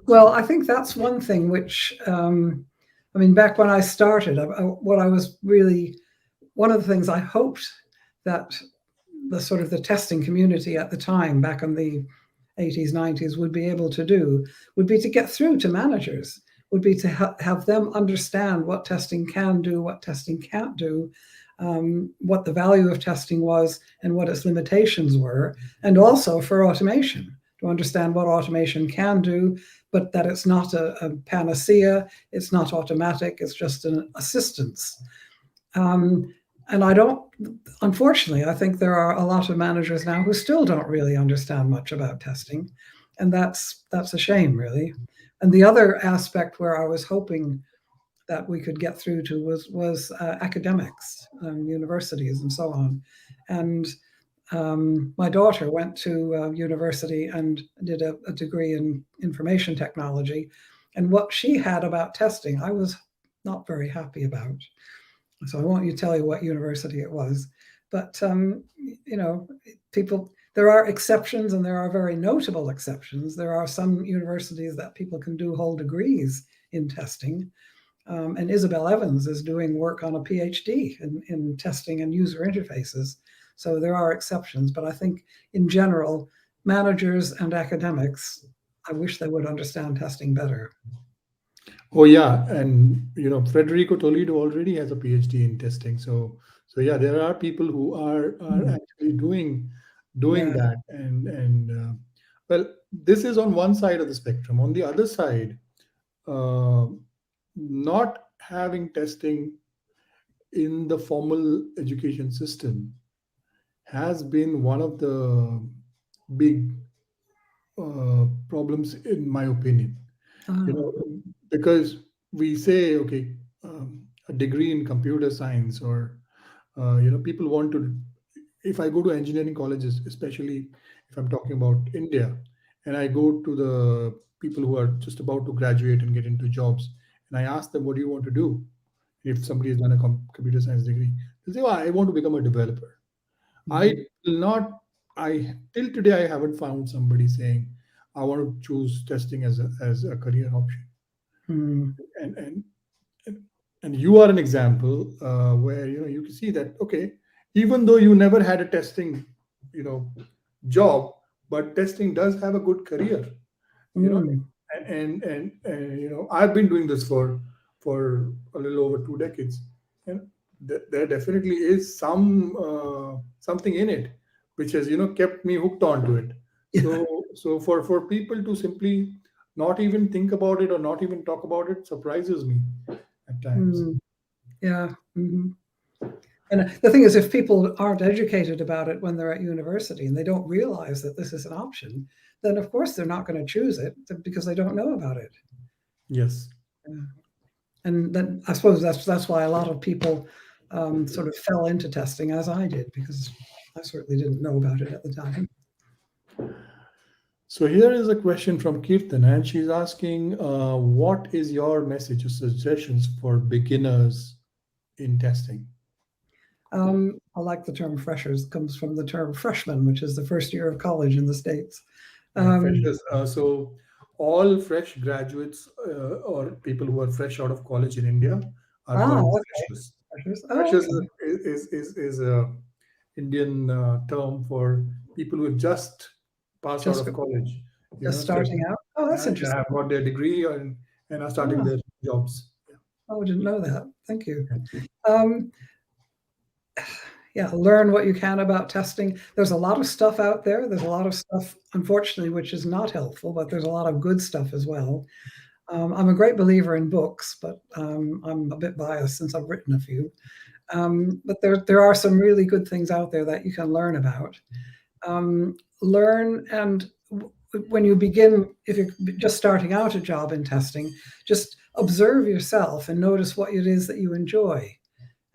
Well, I think that's one thing which, I mean, back when I started, what I was really, one of the things I hoped that the sort of the testing community at the time, back in the 80s, 90s, would be able to do, would be to get through to managers, would be to have them understand what testing can do, what testing can't do, what the value of testing was and what its limitations were, and also for automation, to understand what automation can do, but that it's not a panacea, it's not automatic, it's just an assistance. And I don't, unfortunately, I think there are a lot of managers now who still don't really understand much about testing. And that's a shame, really. And the other aspect where I was hoping that we could get through to was academics, universities, and so on. And my daughter went to university and did a degree in information technology. And what she had about testing, I was not very happy about. So I won't tell you what university it was. But, people, there are exceptions, and there are very notable exceptions. There are some universities that people can do whole degrees in testing. And Isabel Evans is doing work on a PhD in testing and user interfaces. So there are exceptions, but I think in general, managers and academics, I wish they would understand testing better. Oh yeah, and Federico Toledo already has a PhD in testing. So yeah, there are people who are actually doing Yeah. that, and well, this is on one side of the spectrum. On the other side, uh, not having testing in the formal education system has been one of the big problems, in my opinion. You Oh. know, because we say, okay, a degree in computer science, or people want to. If I go to engineering colleges, especially if I'm talking about India, and I go to the people who are just about to graduate and get into jobs, and I ask them, what do you want to do? If somebody has done a computer science degree, they'll say, oh, I want to become a developer. I Mhm. will not. I till today I haven't found somebody saying I want to choose testing as a career option. Mm. And and, and you are an example where you can see that, okay, even though you never had a testing you know job, but testing does have a good career. You know, Mm. and I've been doing this for a little over 2 decades, and there definitely is something in it which has kept me hooked onto it. Yeah. So for people to simply not even think about it or not even talk about it surprises me at times. Mm. Yeah. Mhm. And the thing is, if people aren't educated about it when they're at university and they don't realize that this is an option, then of course they're not going to choose it because they don't know about it. Yes. Yeah. And then I suppose that's why a lot of people sort of fell into testing, as I did, because I certainly didn't know about it at the time. So here is a question from Kirtan, and she's asking, what is your message or suggestions for beginners in testing? I like the term freshers. It comes from the term freshman, which is the first year of college in the States. Yeah, Um, freshers. So all fresh graduates or people who are fresh out of college in India are called okay. freshers. freshers. Oh, Freshers okay. is a Indian term for people who have just passed out Just of college, just so starting out. Oh, that's and interesting. have got their degree and are starting Ah, their jobs. oh, I didn't know that. Thank you. Yeah. Um, yeah, learn what you can about testing. There's a lot of stuff out there. There's a lot of stuff, unfortunately, which is not helpful, but there's a lot of good stuff as well. I'm a great believer in books, but I'm a bit biased since I've written a few. But there are some really good things out there that you can learn about. Learn, and when you begin, if you're just starting out a job in testing, just observe yourself and notice what it is that you enjoy.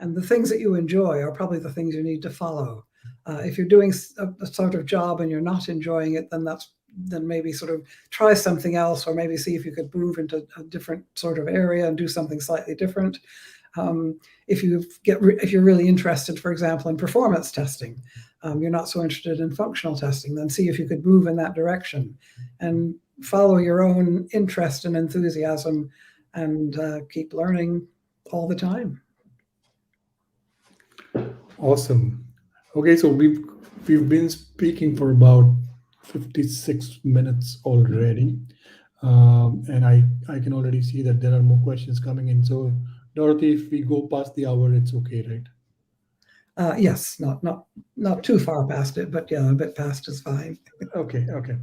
And the things that you enjoy are probably the things you need to follow. If you're doing a sort of job and you're not enjoying it, then maybe sort of try something else, or maybe see if you could move into a different sort of area and do something slightly different. If you're really interested, for example, in performance testing, you're not so interested in functional testing, then see if you could move in that direction and follow your own interest and enthusiasm, and keep learning all the time. Awesome. Okay, so we've been speaking for about 56 minutes already, and I can already see that there are more questions coming in. So, Dorothy, if we go past the hour, it's okay, right? Yes, not too far past it, but yeah, a bit past is fine. Okay, okay.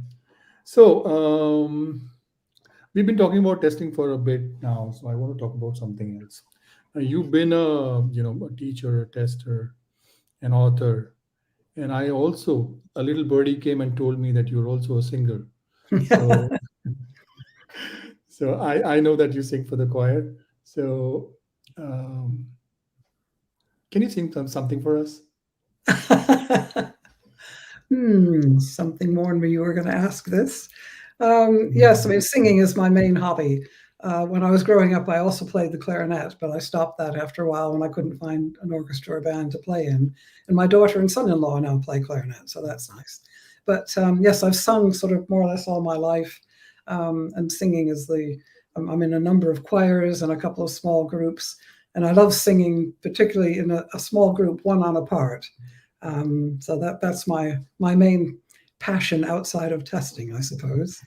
So, we've been talking about testing for a bit now, so I want to talk about something else. You've been a teacher, a tester, an author, and I also, a little birdie came and told me that you're also a singer. So, so I know that you sing for the choir. So, um, can you sing something for us? Something warned me you were going to ask this. Yes, I mean, singing is my main hobby. When I was growing up, I also played the clarinet, but I stopped that after a while when I couldn't find an orchestra or band to play in. And my daughter and son-in-law now play clarinet, so that's nice. But yes, I've sung sort of more or less all my life, and singing is I'm in a number of choirs and a couple of small groups, and I love singing, particularly in a small group, one on a part. So that's my main passion outside of testing, I suppose.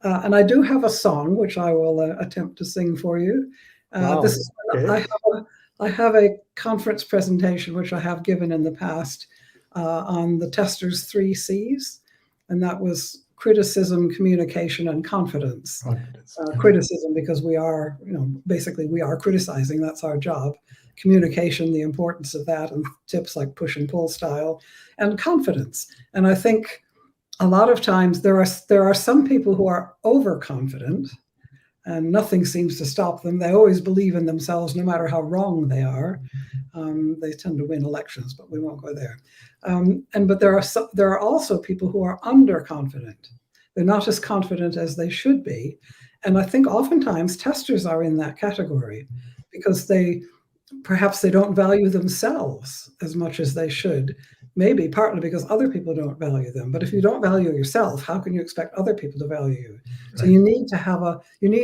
And I do have a song which I will attempt to sing for you. Wow. This is, Okay. I have a conference presentation which I have given in the past on the tester's 3 C's, and that was criticism, communication, and confidence. Confidence. Yeah. Criticism, because we are, basically we are criticizing, that's our job. Communication, the importance of that, and tips like push and pull style, and confidence. And I think a lot of times there are some people who are overconfident and nothing seems to stop them. They always believe in themselves no matter how wrong they are. They tend to win elections, but we won't go there. But there are also people who are underconfident. They're not as confident as they should be. And I think oftentimes testers are in that category because perhaps they don't value themselves as much as they should, maybe partly because other people don't value them. But if you don't value yourself, how can you expect other people to value you? Right. So you need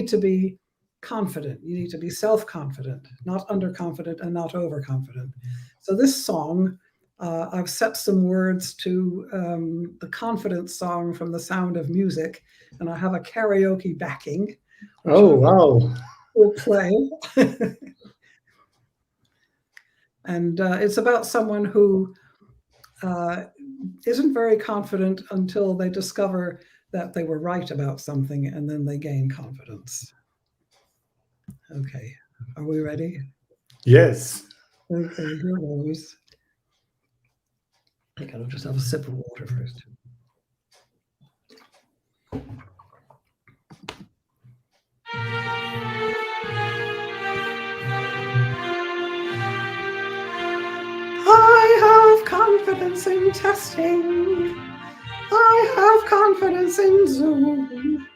to be confident. You need to be self-confident, not underconfident and not overconfident. So this song, I've set some words to the confidence song from The Sound of Music, and I have a karaoke backing. Oh, wow. We'll play. And it's about someone who isn't very confident until they discover that they were right about something, and then they gain confidence. Okay, are we ready? Yes. Okay, here goes. I think I'll just have a sip of water first. I have confidence in testing. I have confidence in Zoom.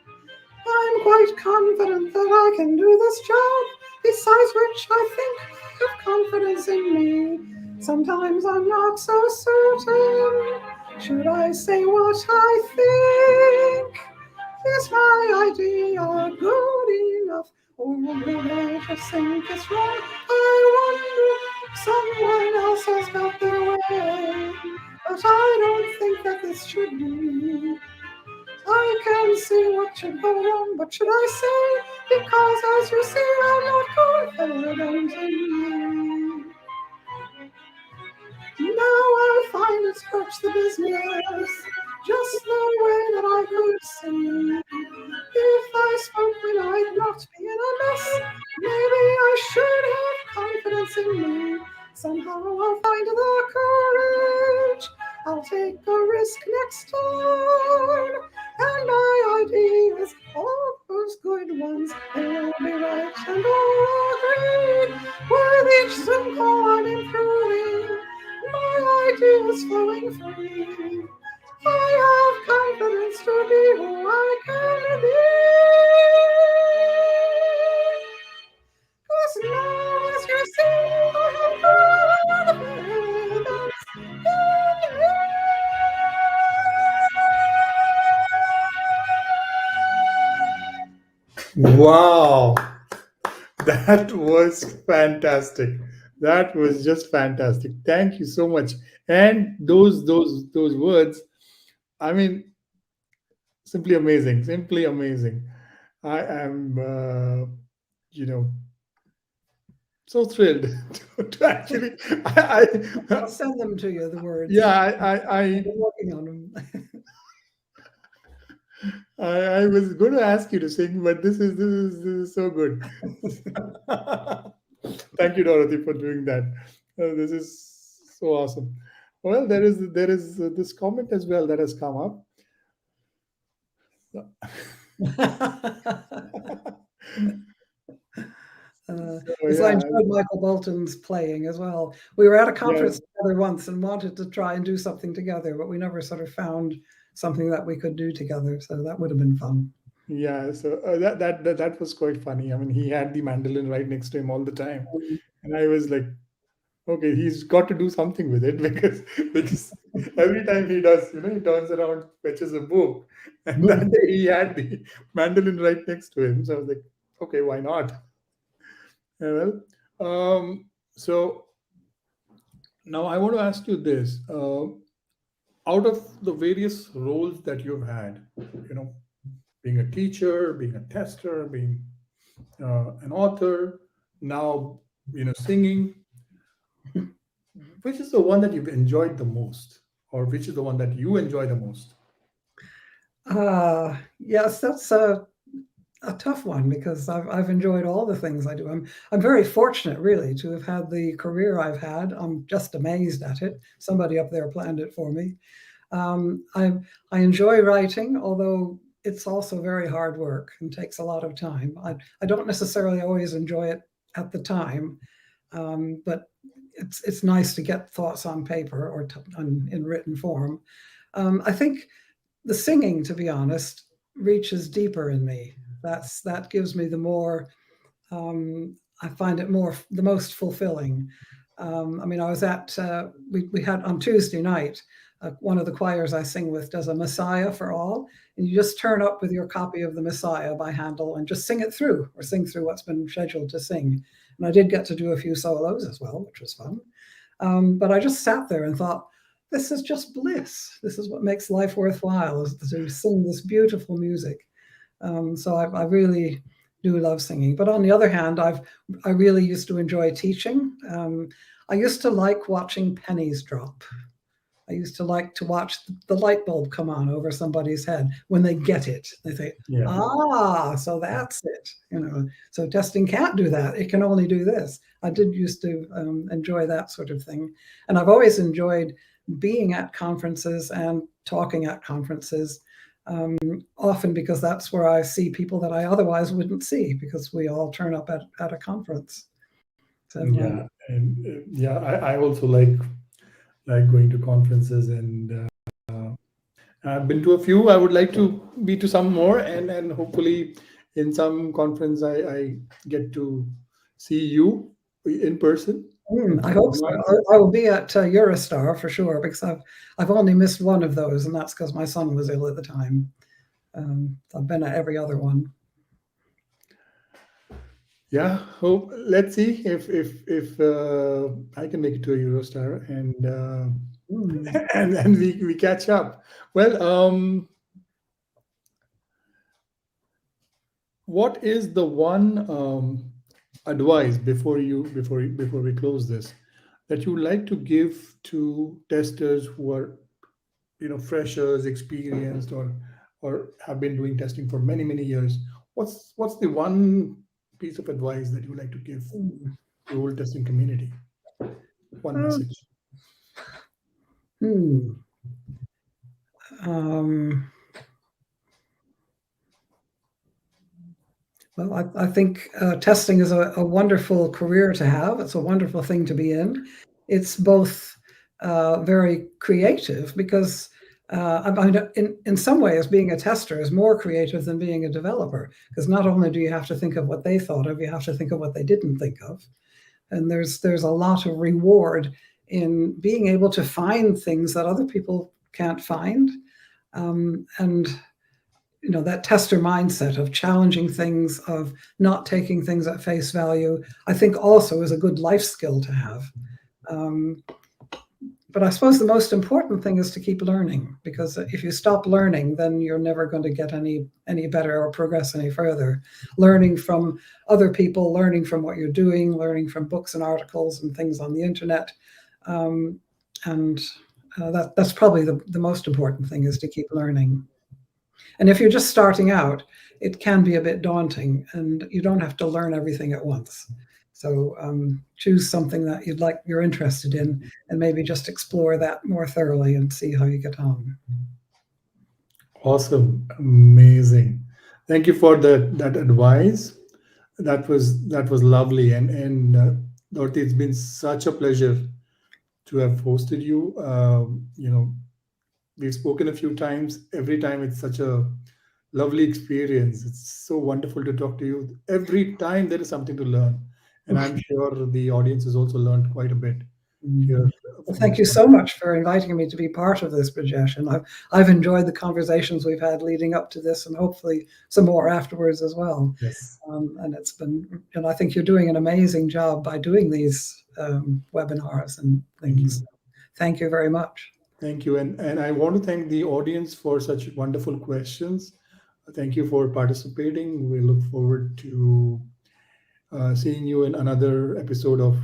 I'm quite confident that I can do this job, besides which I think I have confidence in me. Sometimes I'm not so certain. Should I say what I think? Is my idea good enough, or will they just think it's wrong? I wonder Someone else has got their way, but I don't think that this should be. I can see what should go wrong, but should I say? Because as you see, I'm not confident in you. Now I find it scratch the business, just the way that I could see. If I spoke when I'd not be in a mess, maybe I should have confidence in me. Somehow I'll find the courage. I'll take a risk next time. And my ideas, all those good ones, they'll be right and all agreed. With each Zoom call I'm improving, my ideas flowing free. I have confidence to be who I can be. 'Cause now, as you see, I have confidence in you. Wow, that was fantastic. That was just fantastic. Thank you so much. And those words, I mean, simply amazing. Simply amazing. I am, you know, so thrilled to actually. I'll send them to you, the words. Yeah, I've been working on them. I was going to ask you to sing, but this is so good. Thank you, Dorothy, for doing that. This is so awesome. Well, there is this comment as well that has come up. So, I yeah, enjoyed Michael Bolton's playing as well. We were at a conference yeah, together once and wanted to try and do something together, but we never sort of found something that we could do together. So that would have been fun. yeah. So that was quite funny. I mean, he had the mandolin right next to him all the time, and I was like, okay, he's got to do something with it because every time he does, he turns around, fetches a book, and that day he had the mandolin right next to him. So I was like, okay, why not? Yeah, well, so now I want to ask you this: out of the various roles that you've had, you know, being a teacher, being a tester, being an author, now singing, which is the one that you've enjoyed the most, or which is the one that you enjoy the most? Yes, that's a tough one because I've enjoyed all the things I do. I'm very fortunate, really, to have had the career I've had. I'm just amazed at it. Somebody up there planned it for me. I enjoy writing, although it's also very hard work and takes a lot of time. I don't necessarily always enjoy it at the time, but it's nice to get thoughts on paper or in written form. I think the singing, to be honest, reaches deeper in me. That gives me the more. I find it the most fulfilling. I mean, I was at we had on Tuesday night. One of the choirs I sing with does a Messiah for All, and you just turn up with your copy of the Messiah by Handel and just sing it through, or sing through what's been scheduled to sing. And I did get to do a few solos as well, which was fun. But I just sat there and thought, this is just bliss. This is what makes life worthwhile, is to sing this beautiful music. So I really do love singing. But on the other hand, I really used to enjoy teaching. I used to like watching pennies drop. I used to like to watch the light bulb come on over somebody's head when they get it. They think, Yeah. so that's it. So testing can't do that. It can only do this. I did used to enjoy that sort of thing. And I've always enjoyed being at conferences and talking at conferences, often because that's where I see people that I otherwise wouldn't see, because we all turn up at a conference. So, Yeah, and I also like going to conferences, and I've been to a few. I would like to be to some more, and hopefully in some conference I get to see you in person. I hope so. I will be at EuroStar for sure, because I've only missed one of those, and that's because my son was ill at the time. I've been at every other one. Yeah, hope let's see if I can make it to a Eurostar and Mm. and we catch up. Well, what is the one advice before we close this that you would like to give to testers who are freshers, experienced, or have been doing testing for many years? What's the one piece of advice that you would like to give Mm. the whole testing community? One Um, message. hmm. Um, well, I think testing is a wonderful career to have. It's a wonderful thing to be in. It's both very creative because I mean, in some ways, being a tester is more creative than being a developer, because not only do you have to think of what they thought of, you have to think of what they didn't think of. And there's a lot of reward in being able to find things that other people can't find. And that tester mindset of challenging things, of not taking things at face value, I think also is a good life skill to have. But I suppose the most important thing is to keep learning, because if you stop learning, then you're never going to get any better or progress any further. Learning from other people, learning from what you're doing, learning from books and articles and things on the internet. And that's probably the most important thing, is to keep learning. And if you're just starting out, it can be a bit daunting, and you don't have to learn everything at once. So choose something that you're interested in, and maybe just explore that more thoroughly and see how you get on. Awesome, amazing. Thank you for that advice. That was lovely. And Dorothy, it's been such a pleasure to have hosted you. We've spoken a few times. Every time it's such a lovely experience. It's so wonderful to talk to you. Every time there is something to learn, and I'm sure the audience has also learned quite a bit here Well, from thank this you one. so much for inviting me to be part of this, Brajesh. And I've enjoyed the conversations we've had leading up to this, and hopefully some more afterwards as well. Yes. And I think you're doing an amazing job by doing these webinars and Thank you. things. Thank you very much. Thank you. And I want to thank the audience for such wonderful questions. Thank you for participating. We look forward to seeing you in another episode of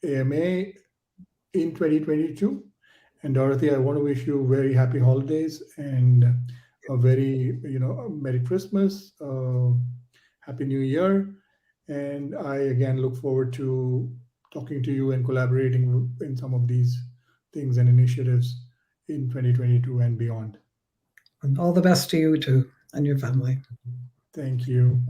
AMA in 2022. And Dorothy, I want to wish you very happy holidays and a very, Merry Christmas, Happy New Year. And I again look forward to talking to you and collaborating in some of these things and initiatives in 2022 and beyond. And all the best to you too and your family. Thank you.